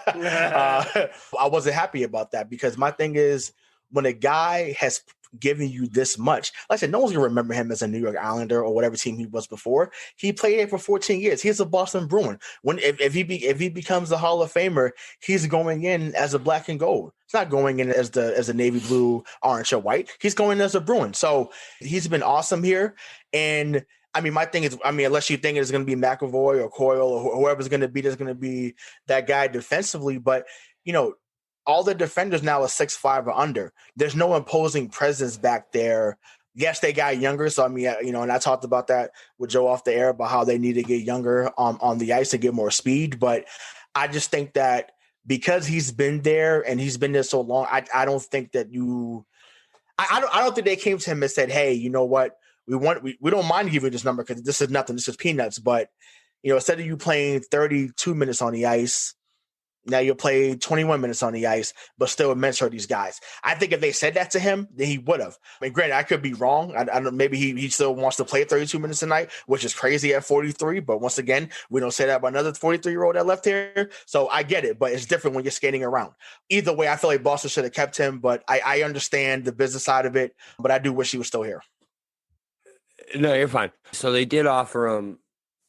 I wasn't happy about that, because my thing is, when a guy has given you this much, like I said, no one's gonna remember him as a New York Islander or whatever team he was before. He played there for 14 years. He's a Boston Bruin. If he becomes a Hall of Famer, he's going in as a black and gold. It's not going in as a navy blue, orange, or white. He's going as a Bruin. So he's been awesome here. And I mean, my thing is, unless you think it's going to be McAvoy or Coyle or whoever's going to be, there's going to be that guy defensively. But all the defenders now are 6'5" or under. There's no imposing presence back there. Yes, they got younger. So, and I talked about that with Joe off the air about how they need to get younger on the ice to get more speed. But I just think that because he's been there and he's been there so long, I don't think that I don't think they came to him and said, hey, you know what? We don't mind giving you this number because this is nothing. This is peanuts. But, instead of you playing 32 minutes on the ice, now you'll play 21 minutes on the ice, but still mentor these guys. I think if they said that to him, then he would have. Granted, I could be wrong. I don't. Maybe he still wants to play 32 minutes a night, which is crazy at 43. But once again, we don't say that about another 43-year-old that left here. So I get it, but it's different when you're skating around. Either way, I feel like Boston should have kept him, but I understand the business side of it. But I do wish he was still here. No, you're fine. So they did offer him.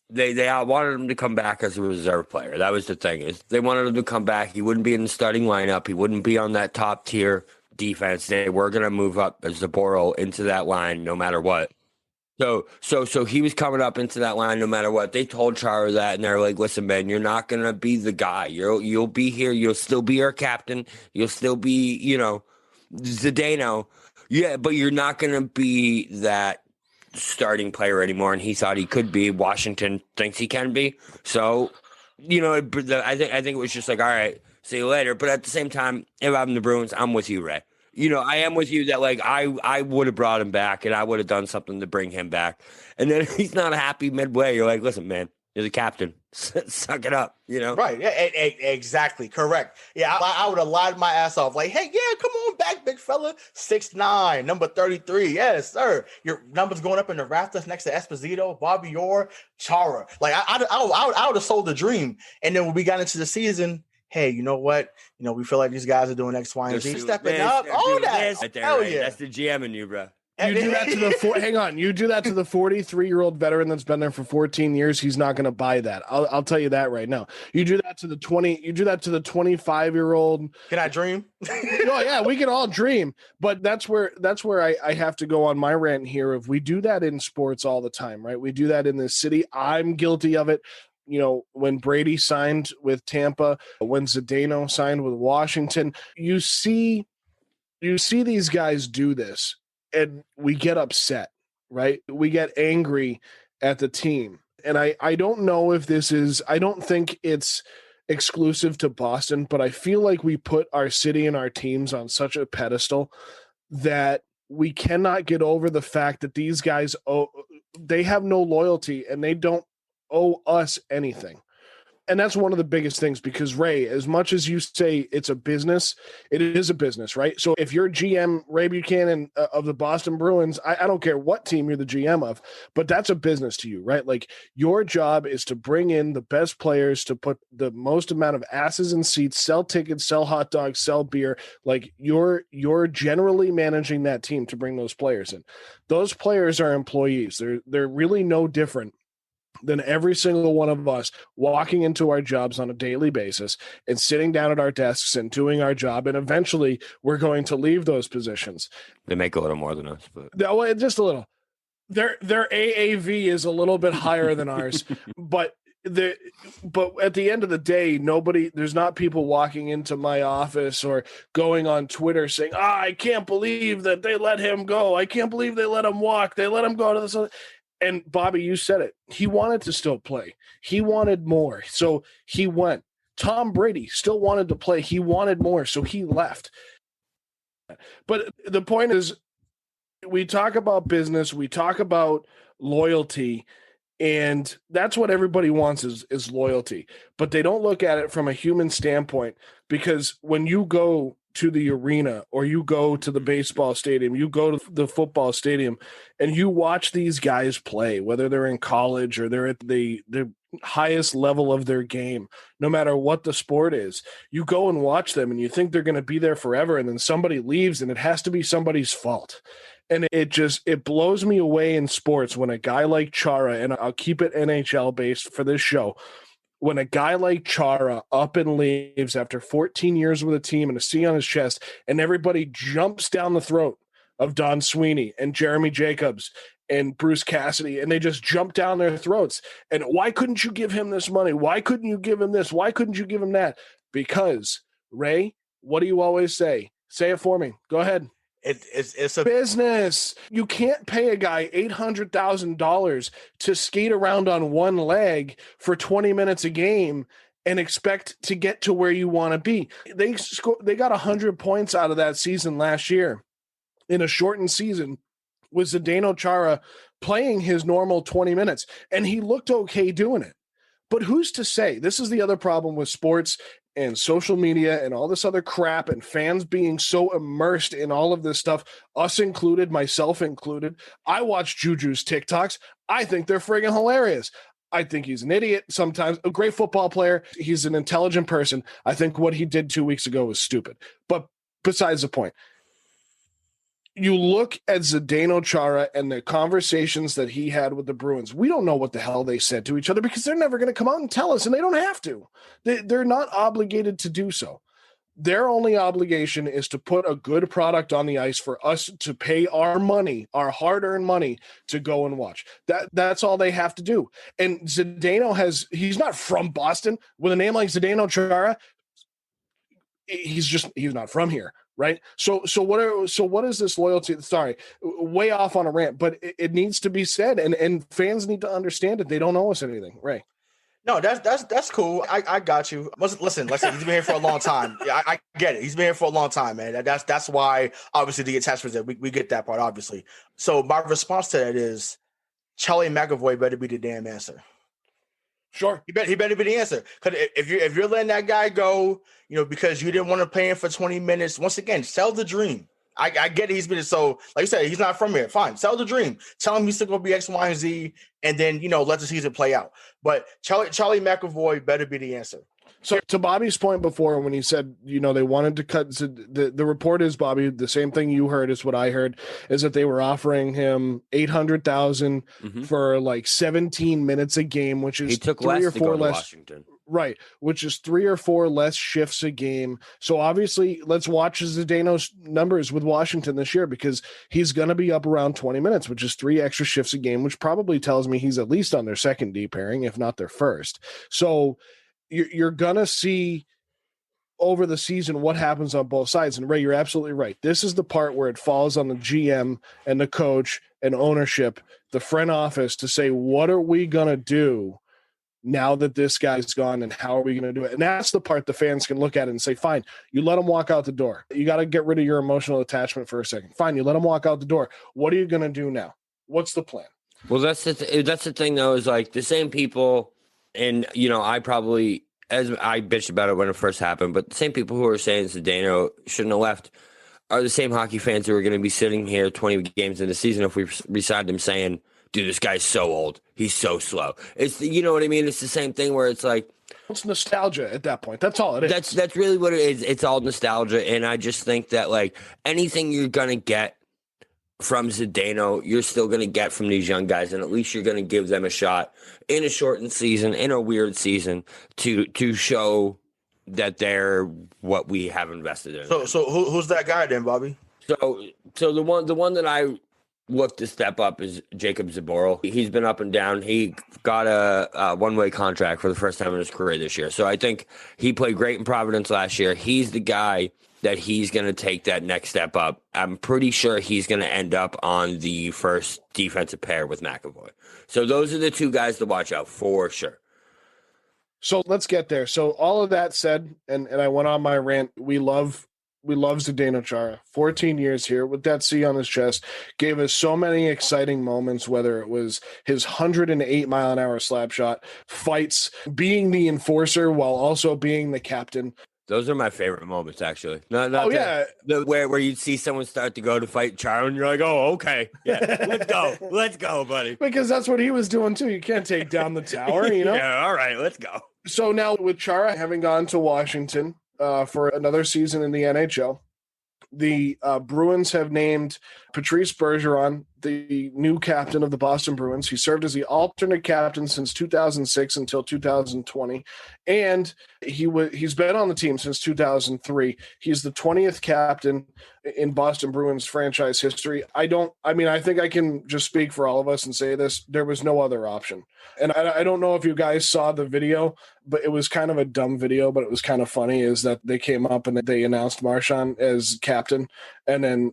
They wanted him to come back as a reserve player. That was the thing. Is they wanted him to come back. He wouldn't be in the starting lineup. He wouldn't be on that top tier defense. They were going to move up as Zaboral into that line no matter what. So he was coming up into that line no matter what. They told Chara that, and they're like, "Listen, man, you're not gonna be the guy. You'll be here. You'll still be our captain. You'll still be, Zdeno. Yeah, but you're not gonna be that starting player anymore." And he thought he could be. Washington thinks he can be. So, I think it was just like, all right, see you later. But at the same time, if I'm the Bruins, I'm with you, Ray. I am with you that, like, I would have brought him back and I would have done something to bring him back. And then if he's not happy midway, you're like, listen, man, you're the captain. Suck it up, Right. Yeah, exactly. Correct. Yeah, I would have lied my ass off. Like, hey, yeah, come on back, big fella. 6'9", number 33. Yes, sir. Your number's going up in the rafters next to Esposito, Bobby Orr, Chara. Like, I would have sold the dream. And then when we got into the season, hey, you know what? We feel like these guys are doing X, Y, and Z, stepping up. All that. Right there, hell right? yeah. That's the GM in you, bro. You do that to the hang on. You do that to the 43-year-old veteran that's been there for 14 years. He's not going to buy that. I'll tell you that right now. You do that to the 25-year-old. Can I dream? Oh yeah, we can all dream. But that's where I have to go on my rant here. If we do that in sports all the time, right? We do that in this city. I'm guilty of it. When Brady signed with Tampa, when Zdeno signed with Washington, you see these guys do this. And we get upset, right? We get angry at the team. And I don't know if I don't think it's exclusive to Boston, but I feel like we put our city and our teams on such a pedestal that we cannot get over the fact that these guys, they have no loyalty and they don't owe us anything. And that's one of the biggest things because, Ray, as much as you say it's a business, it is a business, right? So if you're GM Ray Buchanan of the Boston Bruins, I don't care what team you're the GM of, but that's a business to you, right? Like your job is to bring in the best players to put the most amount of asses in seats, sell tickets, sell hot dogs, sell beer. Like you're generally managing that team to bring those players in. Those players are employees. They're really no different than every single one of us walking into our jobs on a daily basis and sitting down at our desks and doing our job. And eventually we're going to leave those positions. They make a little more than us, but just a little. Their AAV is a little bit higher than ours, but at the end of the day, there's not people walking into my office or going on Twitter saying, I can't believe that they let him go. I can't believe they let him walk. They let him go to this. And Bobby, you said it. He wanted to still play. He wanted more. So he went. Tom Brady still wanted to play. He wanted more. So he left. But the point is, we talk about business. We talk about loyalty. And that's what everybody wants is loyalty. But they don't look at it from a human standpoint because when you go to the arena or you go to the baseball stadium, you go to the football stadium and you watch these guys play, whether they're in college or they're at the highest level of their game, no matter what the sport is, you go and watch them and you think they're going to be there forever. And then somebody leaves and it has to be somebody's fault. And it blows me away in sports when a guy like Chara, and I'll keep it NHL based for this show, when a guy like Chara up and leaves after 14 years with a team and a C on his chest, and everybody jumps down the throat of Don Sweeney and Jeremy Jacobs and Bruce Cassidy, and they just jump down their throats. And why couldn't you give him this money? Why couldn't you give him this? Why couldn't you give him that? Because, Ray, what do you always say? Say it for me. Go ahead. It's a business. You can't pay a guy $800,000 to skate around on one leg for 20 minutes a game and expect to get to where you want to be. They got 100 points out of that season last year in a shortened season with Zdeno Chara playing his normal 20 minutes, and he looked okay doing it. But who's to say? This is the other problem with sports and social media and all this other crap and fans being so immersed in all of this stuff, us included, myself included. I watch Juju's TikToks. I think they're friggin' hilarious. I think he's an idiot sometimes, a great football player. He's an intelligent person. I think what he did 2 weeks ago was stupid. But besides the point, you look at Zdeno Chara and the conversations that he had with the Bruins. We don't know what the hell they said to each other because they're never going to come out and tell us, and they don't have to. They're not obligated to do so. Their only obligation is to put a good product on the ice for us to pay our money, our hard-earned money, to go and watch. That's all they have to do. And Zdeno he's not from Boston. With a name like Zdeno Chara, he's not from here, right? So what is this loyalty? Sorry, way off on a rant, but it needs to be said, and fans need to understand it. They don't owe us anything, right? No, that's cool. I got you. Listen. He's been here for a long time. Yeah, I get it. He's been here for a long time, man. That's why obviously the attachments that we get that part obviously. So my response to that is, Charlie McAvoy better be the damn answer. Sure, he better be the answer. Because if you're letting that guy go, because you didn't want to pay him for 20 minutes. Once again, sell the dream. I get it. He's been so, like you said, he's not from here. Fine, sell the dream. Tell him he's still gonna be X, Y, and Z, and then let the season play out. But Charlie McAvoy better be the answer. So to Bobby's point before, when he said they wanted to cut, the report is, Bobby, the same thing you heard is what I heard, is that they were offering him $800,000 for like 17 minutes a game, which is he took 3 less or 4 to go to less. Washington. Right, which is 3 or 4 less shifts a game. So obviously, let's watch Zdeno's numbers with Washington this year, because he's going to be up around 20 minutes, which is 3 extra shifts a game, which probably tells me he's at least on their second D pairing, if not their first. So you're going to see over the season what happens on both sides. And Ray, you're absolutely right. This is the part where it falls on the GM and the coach and ownership, the front office, to say, what are we going to do now that this guy's gone, and how are we going to do it? And that's the part the fans can look at and say, fine, you let him walk out the door. You got to get rid of your emotional attachment for a second. Fine, you let him walk out the door. What are you going to do now? What's the plan? Well, that's the thing, though, is like the same people, and, I probably, as I bitched about it when it first happened, but the same people who are saying Zdeno shouldn't have left are the same hockey fans who are going to be sitting here 20 games in the season if we re-signed him saying, dude, this guy's so old. He's so slow. It's you know what I mean? It's the same thing where it's like, it's nostalgia at that point. That's all it is. That's really what it is. It's all nostalgia. And I just think that, like, anything you're going to get from Zdeno, you're still going to get from these young guys. And at least you're going to give them a shot in a shortened season, in a weird season, to show that they're what we have invested in. So who's that guy then, Bobby? So the one that I look to step up is Jacob Zaboral. He's been up and down. He got a one-way contract for the first time in his career this year. So I think he played great in Providence last year. He's the guy that he's going to take that next step up. I'm pretty sure he's going to end up on the first defensive pair with McAvoy. So those are the 2 guys to watch out for sure. So let's get there. So all of that said, and I went on my rant, we love Zdeno Chara. 14 years here with that C on his chest, gave us so many exciting moments, whether it was his 108-mile-an-hour slap shot, fights, being the enforcer while also being the captain. Those are my favorite moments, actually. Where you'd see someone start to go to fight Chara, and you're like, oh, okay. Yeah, let's go, buddy. Because that's what he was doing, too. You can't take down the tower, Yeah, all right, let's go. So now with Chara having gone to Washington for another season in the NHL, the Bruins have named Patrice Bergeron the new captain of the Boston Bruins. He served as the alternate captain since 2006 until 2020, and he's been on the team since 2003. He's the 20th captain in Boston Bruins franchise history. I think I can just speak for all of us and say this: there was no other option. And I don't know if you guys saw the video, but it was kind of a dumb video, but it was kind of funny, is that they came up and they announced Marchand as captain, and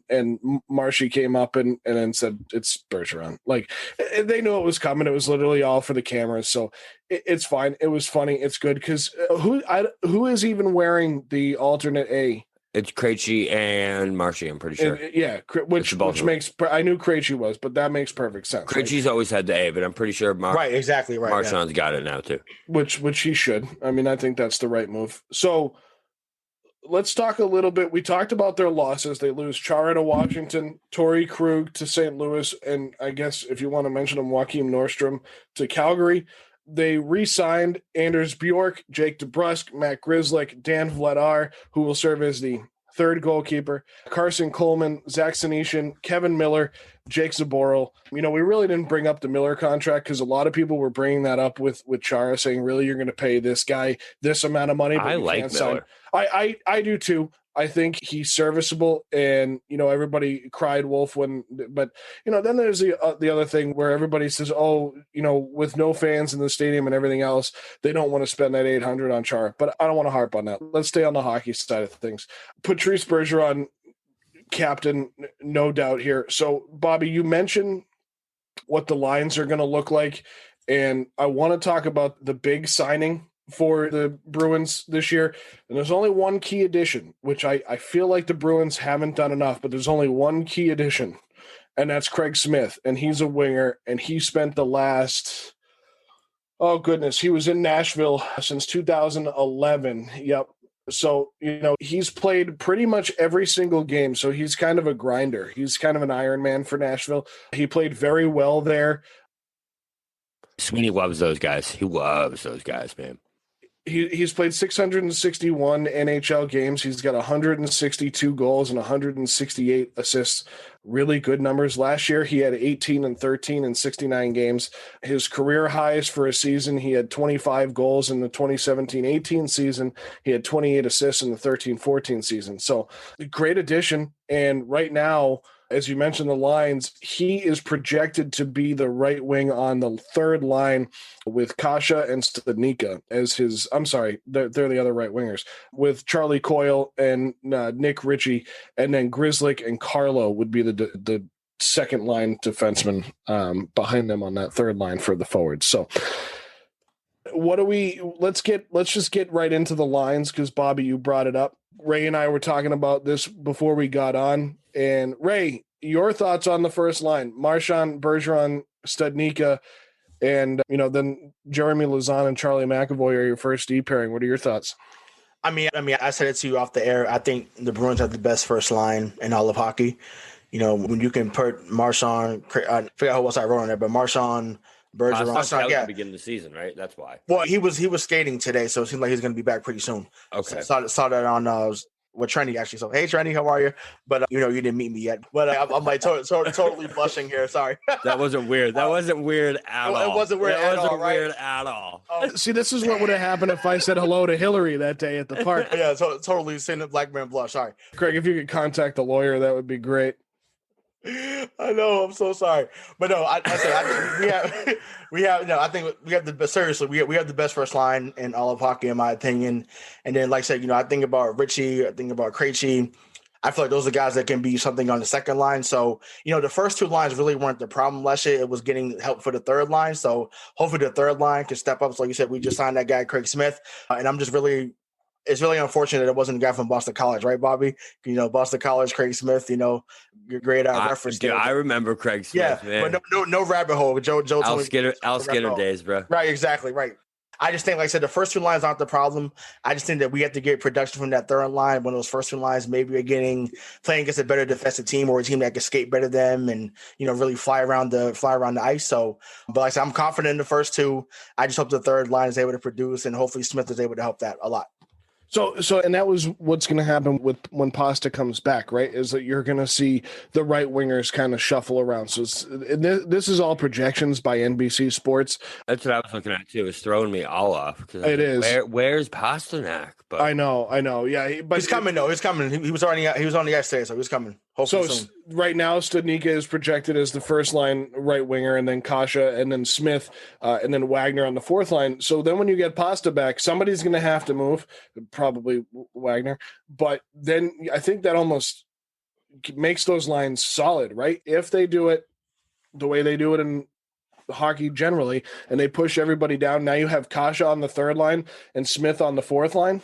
Marshy came up and then said, it's Bergeron. Like, they knew it was coming. It was literally all for the cameras. So it's fine. It was funny. It's good. Because who is even wearing the alternate A? It's Krejci and Marshy, I'm pretty sure. Which makes, I knew Krejci was, but that makes perfect sense. Krejci's always had the A, but I'm pretty sure right, exactly right. Marchand's got it now too. Which he should. I mean, I think that's the right move. So let's talk a little bit. We talked about their losses. They lose Chara to Washington, Torrey Krug to St. Louis, and I guess if you want to mention them, Joakim Nordstrom to Calgary. They re-signed Anders Bjork, Jake DeBrusk, Matt Grzelcyk, Dan Vladar, who will serve as the third goalkeeper, Carson Coleman, Zach Senyshyn, Kevin Miller. Jake Zaboral. We really didn't bring up the Miller contract because a lot of people were bringing that up with Chara, saying, really, you're going to pay this guy this amount of money? But I like Miller. I do too. I think he's serviceable, and everybody cried wolf but then there's the other thing where everybody says, with no fans in the stadium and everything else, they don't want to spend that $800 on Chara. But I don't want to harp on that. Let's stay on the hockey side of things. Patrice Bergeron, captain, no doubt here. So, Bobby, you mentioned what the lines are going to look like, and I want to talk about the big signing for the Bruins this year. And there's only one key addition, which I feel like the Bruins haven't done enough, but there's only one key addition, and that's Craig Smith. And he's a winger, and he spent the last, he was in Nashville since 2011. Yep. So, he's played pretty much every single game. So he's kind of a grinder. He's kind of an Iron Man for Nashville. He played very well there. Sweeney loves those guys. He loves those guys, man. He's played 661 NHL games. He's got 162 goals and 168 assists. Really good numbers. Last year, he had 18 and 13 in 69 games. His career highs for a season, he had 25 goals in the 2017-18 season. He had 28 assists in the 13-14 season. So, great addition. And right now, as you mentioned, the lines, he is projected to be the right wing on the third line with Kasha and Studnicka as his, they're the other right wingers, with Charlie Coyle and Nick Ritchie, and then Grzelcyk and Carlo would be the second line defenseman behind them on that third line for the forwards. So let's just get right into the lines, because Bobby, you brought it up. Ray and I were talking about this before we got on. And Ray, your thoughts on the first line? Marchand, Bergeron, Studnicka, and then Jeremy Lauzon and Charlie McAvoy are your first D pairing. What are your thoughts? I mean, I said it to you off the air. I think the Bruins have the best first line in all of hockey. When you can put Marchand, I forgot who else I wrote on there, but Marchand, Bergeron, at the beginning of the season, right? That's why. Well, he was skating today, so it seems like he's going to be back pretty soon. Okay. Saw that on with Trendy actually. So hey, Trendy, how are you? But you didn't meet me yet. But I'm like totally blushing here. Sorry. That wasn't weird. That wasn't weird at all. It wasn't weird at all. Right? Weird at all. See, this is what would have happened if I said hello to Hillary that day at the park. Yeah, totally seeing the black man blush. Sorry, Craig. If you could contact the lawyer, that would be great. I know. I'm so sorry, but no. I think we have. No, I think we have the best. Seriously, we have the best first line in all of hockey, in my opinion. And then, like I said, I think about Ritchie. I think about Krejci. I feel like those are guys that can be something on the second line. So, the first two lines really weren't the problem last year. It was getting help for the third line. So hopefully the third line can step up. So like you said, we just signed that guy, Craig Smith, and I'm just really. It's really unfortunate that it wasn't a guy from Boston College, right, Bobby? Boston College, Craig Smith. You're great at reference. Dude, I remember Craig Smith. Yeah, man. But no rabbit hole. Joe Al Skinner days, bro. Right, exactly, right. I just think, like I said, the first two lines aren't the problem. I just think that we have to get production from that third line. One of those first two lines, maybe we're playing against a better defensive team or a team that can skate better than them and really fly around the ice. So, but like I said, I'm confident in the first two. I just hope the third line is able to produce, and hopefully Smith is able to help that a lot. So, and that was what's going to happen when Pasta comes back, right? Is that you're going to see the right wingers kind of shuffle around. So this is all projections by NBC Sports. That's what I was looking at too. It's throwing me all off. It is. Where's Pasternak? But I know. Yeah, but he's coming though. He's coming. He was on the ice today, so he's coming. Hopefully soon. Right now, Studnicka is projected as the first line right winger, and then Kasha, and then Smith, and then Wagner on the fourth line. So then when you get Pasta back, somebody's going to have to move, probably Wagner. But then I think that almost makes those lines solid, right? If they do it the way they do it in hockey generally, and they push everybody down, now you have Kasha on the third line and Smith on the fourth line.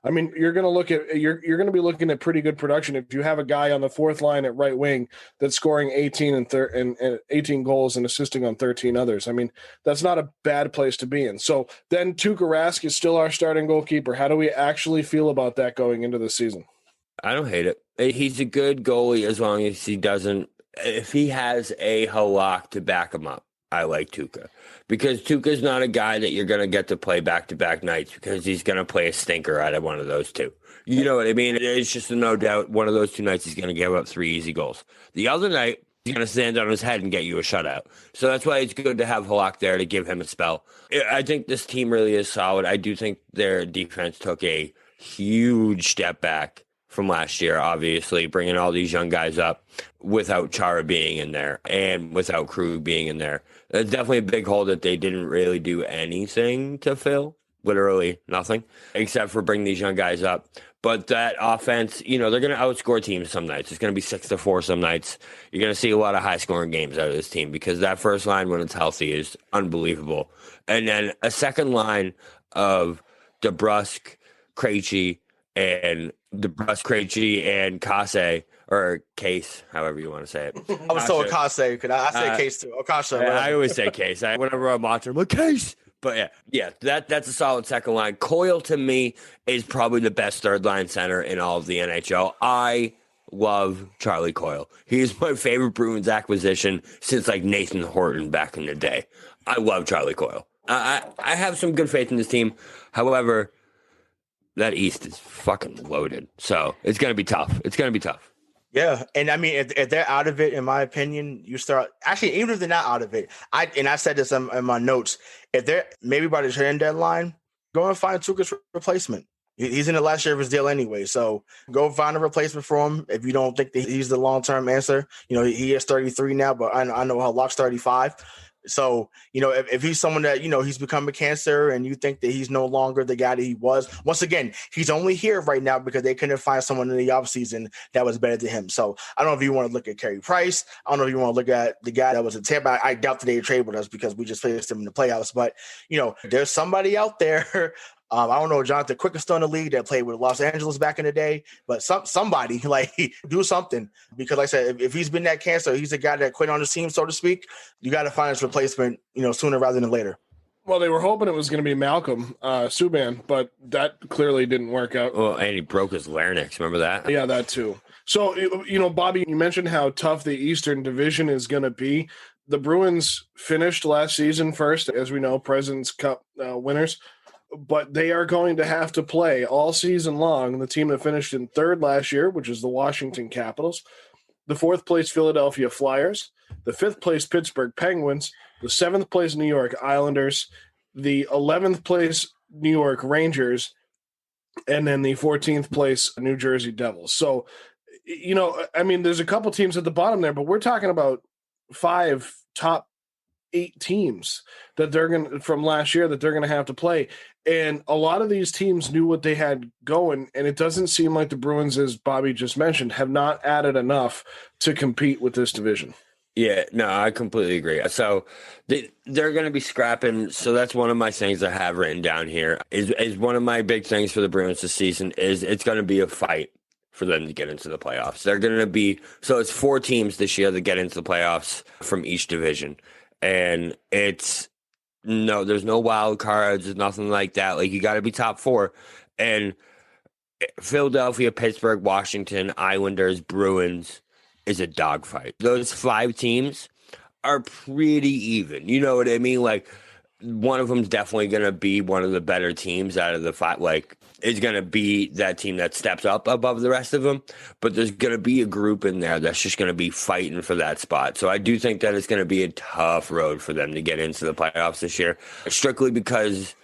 I mean, you're going to be looking at pretty good production if you have a guy on the fourth line at right wing that's scoring 18 and 18 goals and assisting on 13 others. I mean, that's not a bad place to be in. So then Tuukka Rask is still our starting goalkeeper. How do we actually feel about that going into the season? I don't hate it. He's a good goalie as long as he doesn't. If he has a halak to back him up, I like Tuukka. Because Tuukka's not a guy that you're going to get to play back-to-back nights because he's going to play a stinker out of one of those two. You know what I mean? It's just a no doubt one of those two nights he's going to give up 3 easy goals. The other night, He's going to stand on his head and get you a shutout. So that's why it's good to have Halak there to give him a spell. I think this team really is solid. I do think their defense took a huge step back from last year, obviously, bringing all these young guys up without Chara being in there and without Krug being in there. It's definitely a big hole that they didn't really do anything to fill. Literally nothing, except for bringing these young guys up. But that offense, they're going to outscore teams some nights. It's going to be 6-4 some nights. You're going to see a lot of high-scoring games out of this team because that first line, when it's healthy, is unbelievable. And then a second line of DeBrusk, Krejci, and Kase, or Case, however you want to say it. I was told Kase. Could I say Case too? Okasha. I always say Case. Whenever I'm watching, I'm like, Case. But yeah, that's a solid second line. Coyle, to me, is probably the best third line center in all of the NHL. I love Charlie Coyle. He is my favorite Bruins acquisition since like Nathan Horton back in the day. I love Charlie Coyle. I have some good faith in this team. However, that East is fucking loaded. So it's going to be tough. Yeah, and I mean, if they're out of it, in my opinion, you start actually even if they're not out of it. I said this in my notes. If they're maybe by the trade deadline, go and find Tuukka's replacement. He's in the last year of his deal anyway, so go find a replacement for him. If you don't think that he's the long term answer, he is 33 now, but I know Halak's 35. So, if he's someone that, he's become a cancer and you think that he's no longer the guy that he was, once again, he's only here right now because they couldn't find someone in the offseason that was better than him. So I don't know if you want to look at Carey Price. I don't know if you want to look at the guy that was in Tampa. I doubt that they trade with us because we just faced him in the playoffs. But, there's somebody out there. I don't know, Jonathan Quick is still in the league that played with Los Angeles back in the day, but somebody do something because like I said, if he's been that cancer, he's a guy that quit on the team, so to speak. You got to find his replacement, sooner rather than later. Well, they were hoping it was going to be Malcolm Subban, but that clearly didn't work out. Well, and he broke his larynx. Remember that? Yeah, that too. So, Bobby, you mentioned how tough the Eastern Division is going to be. The Bruins finished last season first, as we know, President's Cup winners. But they are going to have to play all season long the team that finished in third last year, which is the Washington Capitals, the fourth place Philadelphia Flyers, the fifth place Pittsburgh Penguins, the seventh place New York Islanders, the 11th place New York Rangers, and then the 14th place New Jersey Devils. So, there's a couple teams at the bottom there, but we're talking about 5 top 8 teams that they're going to from last year that they're going to have to play. And a lot of these teams knew what they had going, and it doesn't seem like the Bruins, as Bobby just mentioned, have not added enough to compete with this division. Yeah, no, I completely agree. So they're going to be scrapping. So that's one of my things I have written down here is one of my big things for the Bruins this season is it's going to be a fight for them to get into the playoffs. They're going to be – so it's 4 teams this year that get into the playoffs from each division. And there's no wild cards, there's nothing like that. Like, you got to be top 4. And Philadelphia, Pittsburgh, Washington, Islanders, Bruins is a dogfight. Those 5 teams are pretty even. You know what I mean? Like, one of them's definitely going to be one of the better teams out of the 5. Like, is going to be that team that steps up above the rest of them. But there's going to be a group in there that's just going to be fighting for that spot. So I do think that it's going to be a tough road for them to get into the playoffs this year, strictly because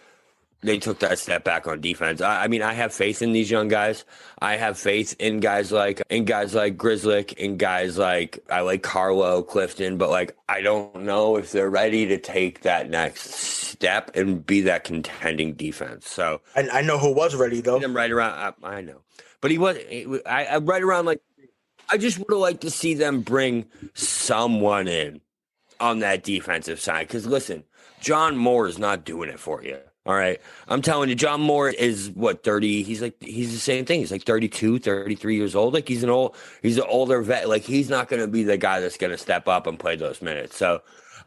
they took that step back on defense. I mean, I have faith in these young guys. I have faith in guys like Grzelcyk, and guys like I like Carlo, Clifton, but like I don't know if they're ready to take that next step and be that contending defense. So I know who was ready though. Him right around. I know, but he was. I right around like. I just would have liked to see them bring someone in on that defensive side. Because listen, John Moore is not doing it for you. All right. I'm telling you, John Moore is 30. He's the same thing. He's like 32, 33 years old. Like he's an older vet. Like he's not going to be the guy that's going to step up and play those minutes. So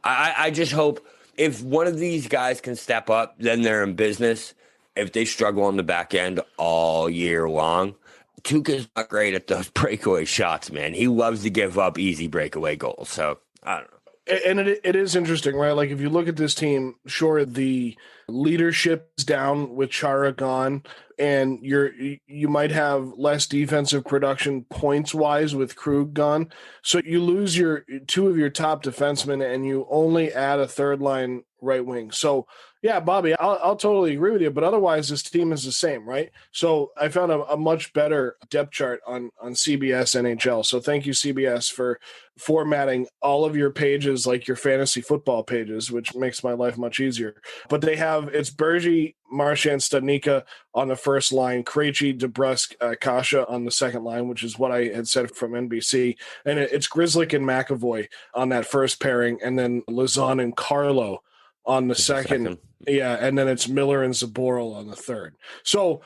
I just hope if one of these guys can step up, then they're in business. If they struggle on the back end all year long, Tuukka's not great at those breakaway shots, man. He loves to give up easy breakaway goals. So I don't know. And it is interesting, right? Like if you look at this team, sure, the leadership is down with Chara gone, and you might have less defensive production points wise with Krug gone. So you lose your two of your top defensemen, and you only add a third line right wing. So yeah, Bobby, I'll totally agree with you. But otherwise, this team is the same, right? So I found a much better depth chart on CBS NHL. So thank you, CBS, for formatting all of your pages like your fantasy football pages, which makes my life much easier. But it's Bergie, Marchand, Studnicka on the first line, Krejci, DeBrusk, Kasha on the second line, which is what I had said from NBC. And it's Grzelcyk and McAvoy on that first pairing, and then Lauzon and Carlo on the second. Yeah, and then it's Miller and Zaboral on the third. So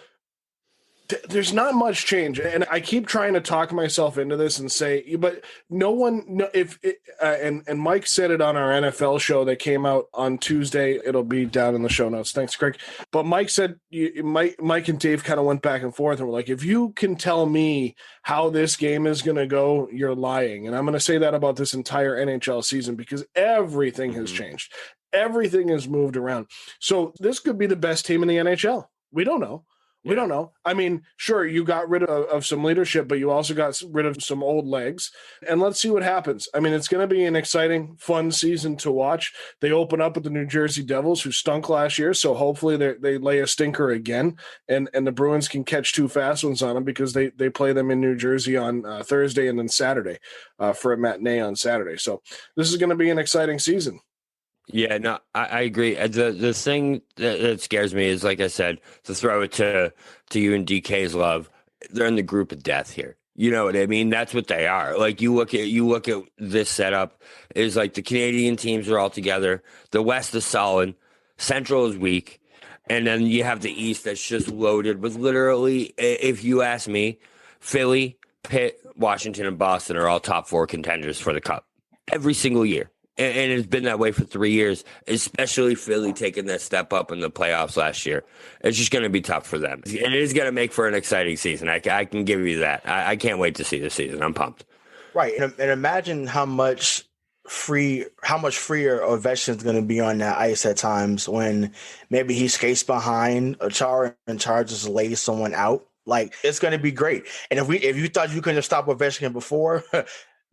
there's not much change, and I keep trying to talk myself into this and say, but no one. And Mike said it on our NFL show that came out on Tuesday. It'll be down in the show notes. Thanks, Craig. But Mike said, Mike and Dave kind of went back and forth and were like, if you can tell me how this game is going to go, you're lying. And I'm going to say that about this entire NHL season because everything has changed. Everything has moved around. So this could be the best team in the NHL. We don't know. We don't know. I mean, sure, you got rid of some leadership, but you also got rid of some old legs. And let's see what happens. I mean, it's going to be an exciting, fun season to watch. They open up with the New Jersey Devils, who stunk last year. So hopefully they lay a stinker again. And the Bruins can catch two fast ones on them because they play them in New Jersey on Thursday and then Saturday for a matinee on Saturday. So this is going to be an exciting season. Yeah, no, I agree. The thing that scares me is, like I said, to throw it to you and DK's love, they're in the group of death here. You know what I mean? That's what they are. Like you look at this setup is like the Canadian teams are all together. The West is solid, Central is weak, and then you have the East that's just loaded with literally, if you ask me, Philly, Pitt, Washington, and Boston are all top four contenders for the Cup every single year. And it's been that way for 3 years, especially Philly taking that step up in the playoffs last year. It's just going to be tough for them. And it is going to make for an exciting season. I can give you that. I can't wait to see this season. I'm pumped. Right. And imagine how much freer Ovechkin's going to be on that ice at times when maybe he skates behind a Chara and Chara just lays someone out. Like, it's going to be great. And if you thought you couldn't have stopped Ovechkin before,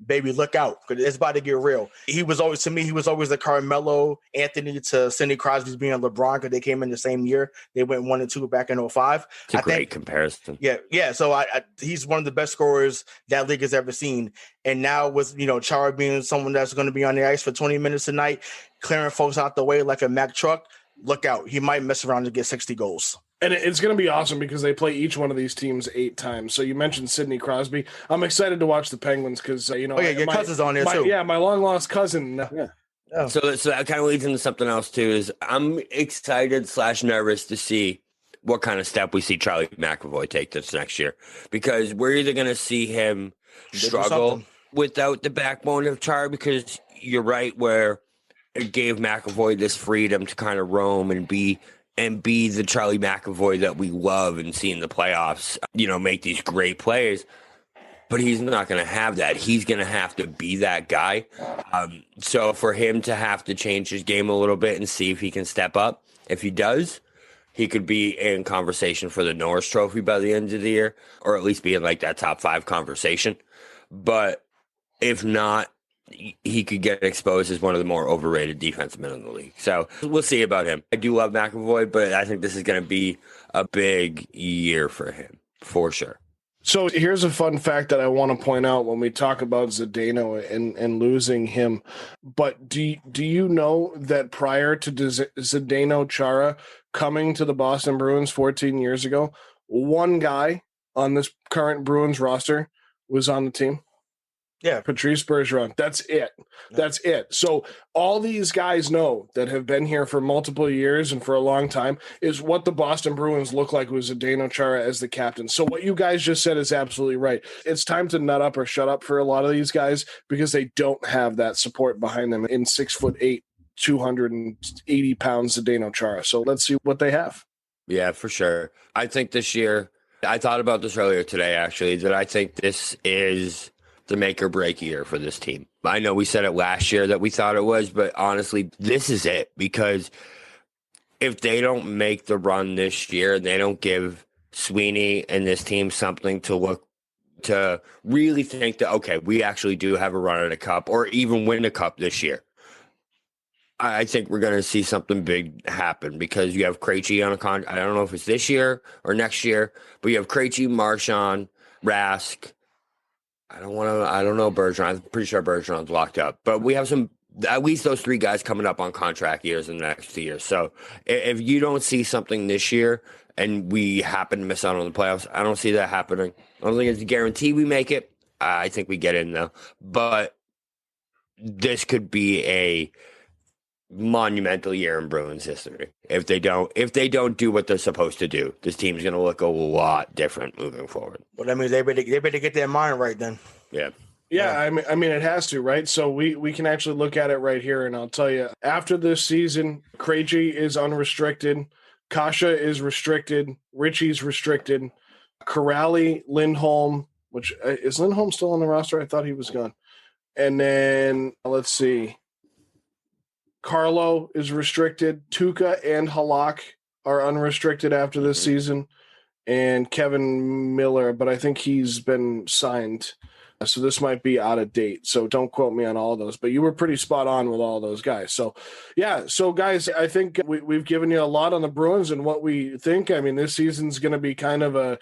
baby, look out, because it's about to get real. He was always the Carmelo Anthony to Sidney Crosby's being LeBron, because they came in the same year. They went 1-2 back in 2005. It's a great comparison. Yeah. So he's one of the best scorers that league has ever seen. And now with, Chara being someone that's going to be on the ice for 20 minutes a night, clearing folks out the way like a Mack truck, look out. He might mess around and get 60 goals. And it's going to be awesome because they play each one of these teams 8 times. So you mentioned Sidney Crosby. I'm excited to watch the Penguins because, your cousin's on there too. Yeah, my long-lost cousin. Yeah. Oh. So that kind of leads into something else too, is I'm excited / nervous to see what kind of step we see Charlie McAvoy take this next year, because we're either going to see him struggle without the backbone of Chara, because you're right, where it gave McAvoy this freedom to kind of roam and be the Charlie McAvoy that we love and see in the playoffs, make these great plays. But he's not going to have that. He's going to have to be that guy. So for him to have to change his game a little bit and see if he can step up, if he does, he could be in conversation for the Norris Trophy by the end of the year, or at least be in like that top 5 conversation. But if not, he could get exposed as one of the more overrated defensemen in the league. So we'll see about him. I do love McAvoy, but I think this is going to be a big year for him, for sure. So here's a fun fact that I want to point out when we talk about Zdeno and losing him. But do you know that prior to Zdeno Chara coming to the Boston Bruins 14 years ago, one guy on this current Bruins roster was on the team? Yeah, Patrice Bergeron. That's it. So all these guys know that have been here for multiple years and for a long time is what the Boston Bruins look like with Zdeno Chara as the captain. So what you guys just said is absolutely right. It's time to nut up or shut up for a lot of these guys because they don't have that support behind them in 6'8", 280 pounds Zdeno Chara. So let's see what they have. Yeah, for sure. I think this year, I thought about this earlier today, actually, that I think this is the make or break year for this team. I know we said it last year that we thought it was, but honestly, this is it, because if they don't make the run this year, they don't give Sweeney and this team something to really think that, okay, we actually do have a run at a cup or even win a cup this year. I think we're going to see something big happen, because you have Krejci on a contract. I don't know if it's this year or next year, but you have Krejci, Marchand, Rask. I don't know Bergeron. I'm pretty sure Bergeron's locked up, but we have at least those three guys coming up on contract years in the next 2 years. So if you don't see something this year and we happen to miss out on the playoffs, I don't see that happening. I don't think it's a guarantee we make it. I think we get in though, but this could be a monumental year in Bruins history. If they don't do what they're supposed to do, this team's going to look a lot different moving forward. Well, that means they better get their mind right then. Yeah. Yeah, I mean, it has to, right? So we can actually look at it right here, and I'll tell you, after this season, Krejci is unrestricted, Kasha is restricted, Richie's restricted, Corrali, Lindholm, which is Lindholm still on the roster? I thought he was gone. And then, let's see, Carlo is restricted, Tuukka and Halak are unrestricted after this season, and Kevin Miller, but I think he's been signed. So this might be out of date. So don't quote me on all of those, but you were pretty spot on with all those guys. So yeah. So guys, I think we've given you a lot on the Bruins and what we think. I mean, this season's going to be kind of an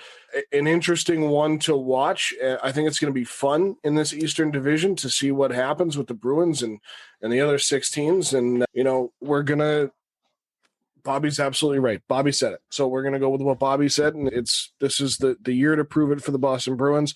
interesting one to watch. I think it's going to be fun in this Eastern Division to see what happens with the Bruins and the other 6 teams. And, Bobby's absolutely right. Bobby said it. So we're going to go with what Bobby said. And this is the year to prove it for the Boston Bruins.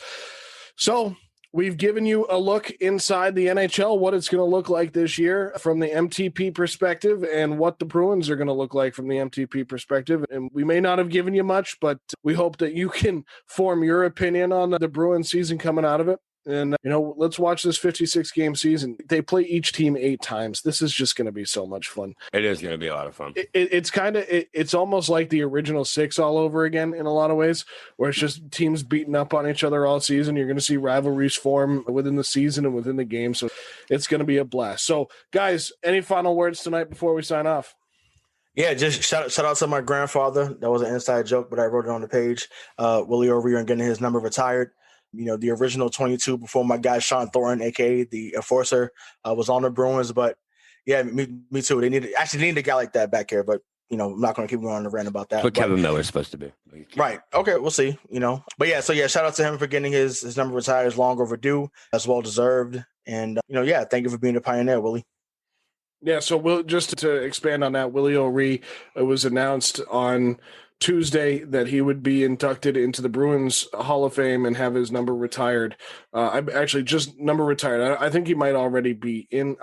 So we've given you a look inside the NHL, what it's going to look like this year from the MTP perspective and what the Bruins are going to look like from the MTP perspective. And we may not have given you much, but we hope that you can form your opinion on the Bruins season coming out of it. And, let's watch this 56-game season. They play each team 8 times. This is just going to be so much fun. It is going to be a lot of fun. It's almost like the original 6 all over again in a lot of ways, where it's just teams beating up on each other all season. You're going to see rivalries form within the season and within the game. So it's going to be a blast. So, guys, any final words tonight before we sign off? Yeah, just shout out to my grandfather. That was an inside joke, but I wrote it on the page. Willie O'Ree and getting his number retired. The original 22 before my guy Sean Thornton, a.k.a. the Enforcer, was on the Bruins. But, yeah, me too. They need a guy like that back here. But, I'm not going to keep going on the rant about that. What Kevin Miller's supposed to be. Right. Okay, we'll see, But, yeah, shout out to him for getting his number retired. It's long overdue. That's well-deserved. And, thank you for being a pioneer, Willie. Yeah, so just to expand on that, Willie O'Ree, it was announced on Tuesday that he would be inducted into the Bruins Hall of Fame and have his number retired. I'm actually just number retired. I think he might already be in.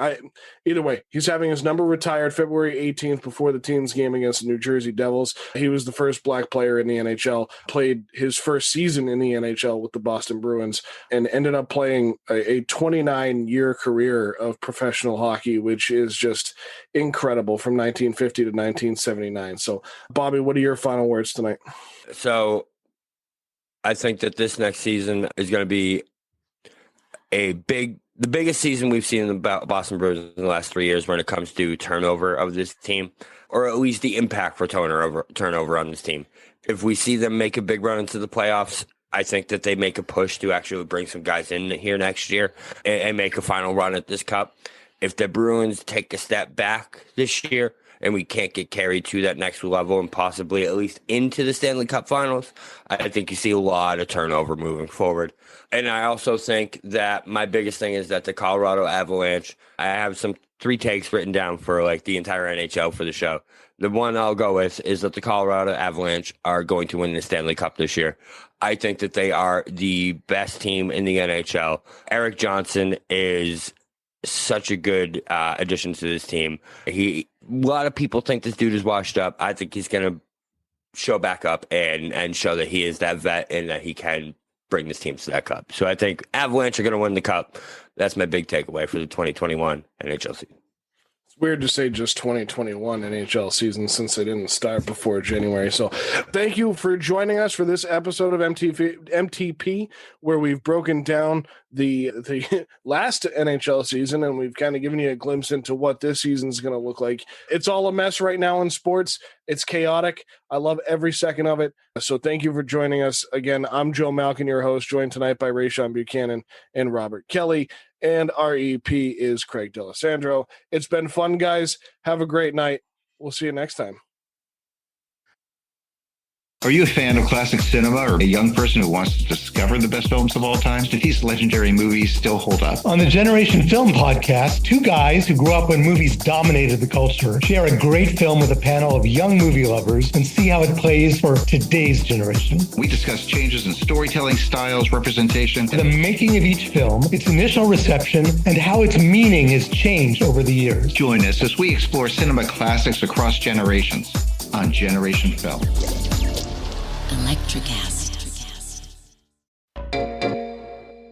Either way, he's having his number retired February 18th before the team's game against the New Jersey Devils. He was the first black player in the NHL, played his first season in the NHL with the Boston Bruins, and ended up playing a 29-year career of professional hockey, which is just incredible, from 1950 to 1979. So, Bobby, what are your final words tonight? So I think that this next season is going to be the biggest season we've seen in the Boston Bruins in the last 3 years when it comes to turnover of this team, or at least the impact for turnover on this team. If we see them make a big run into the playoffs, I think that they make a push to actually bring some guys in here next year and make a final run at this cup. If the Bruins take a step back this year and we can't get carried to that next level and possibly at least into the Stanley Cup Finals, I think you see a lot of turnover moving forward. And I also think that my biggest thing is that the Colorado Avalanche, I have 3 takes written down for like the entire NHL for the show. The one I'll go with is that the Colorado Avalanche are going to win the Stanley Cup this year. I think that they are the best team in the NHL. Eric Johnson is such a good addition to this team. A lot of people think this dude is washed up. I think he's going to show back up and show that he is that vet and that he can bring this team to that cup. So I think Avalanche are going to win the cup. That's my big takeaway for the 2021 NHL season. It's weird to say just 2021 NHL season since they didn't start before January. So thank you for joining us for this episode of MTP, where we've broken down the last NHL season, and we've kind of given you a glimpse into what this season is going to look like. It's all a mess right now in sports. It's chaotic. I love every second of it. So thank you for joining us. Again, I'm Joe Malkin, your host, joined tonight by Rayshawn Buchanan and Robert Kelly, and our EP is Craig D'Alessandro. It's been fun, guys. Have a great night. We'll see you next time. Are you a fan of classic cinema or a young person who wants to discover the best films of all time? Do these legendary movies still hold up? On the Generation Film podcast, two guys who grew up when movies dominated the culture share a great film with a panel of young movie lovers and see how it plays for today's generation. We discuss changes in storytelling styles, representation, The making of each film, its initial reception, and how its meaning has changed over the years. Join us as we explore cinema classics across generations on Generation Film. Electricast.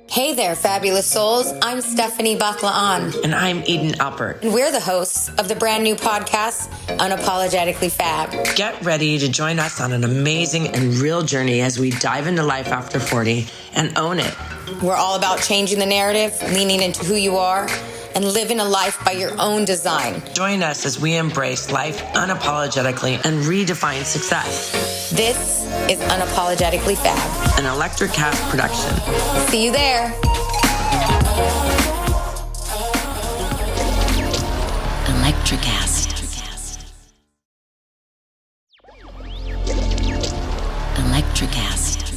Hey there, fabulous souls. I'm Stephanie Baklaan. And I'm Eden Alpert. And we're the hosts of the brand new podcast, Unapologetically Fab. Get ready to join us on an amazing and real journey as we dive into life after 40 and own it. We're all about changing the narrative, leaning into who you are, and living a life by your own design. Join us as we embrace life unapologetically and redefine success. This is Unapologetically Fab, an Electricast production. See you there. Electricast. Electricast.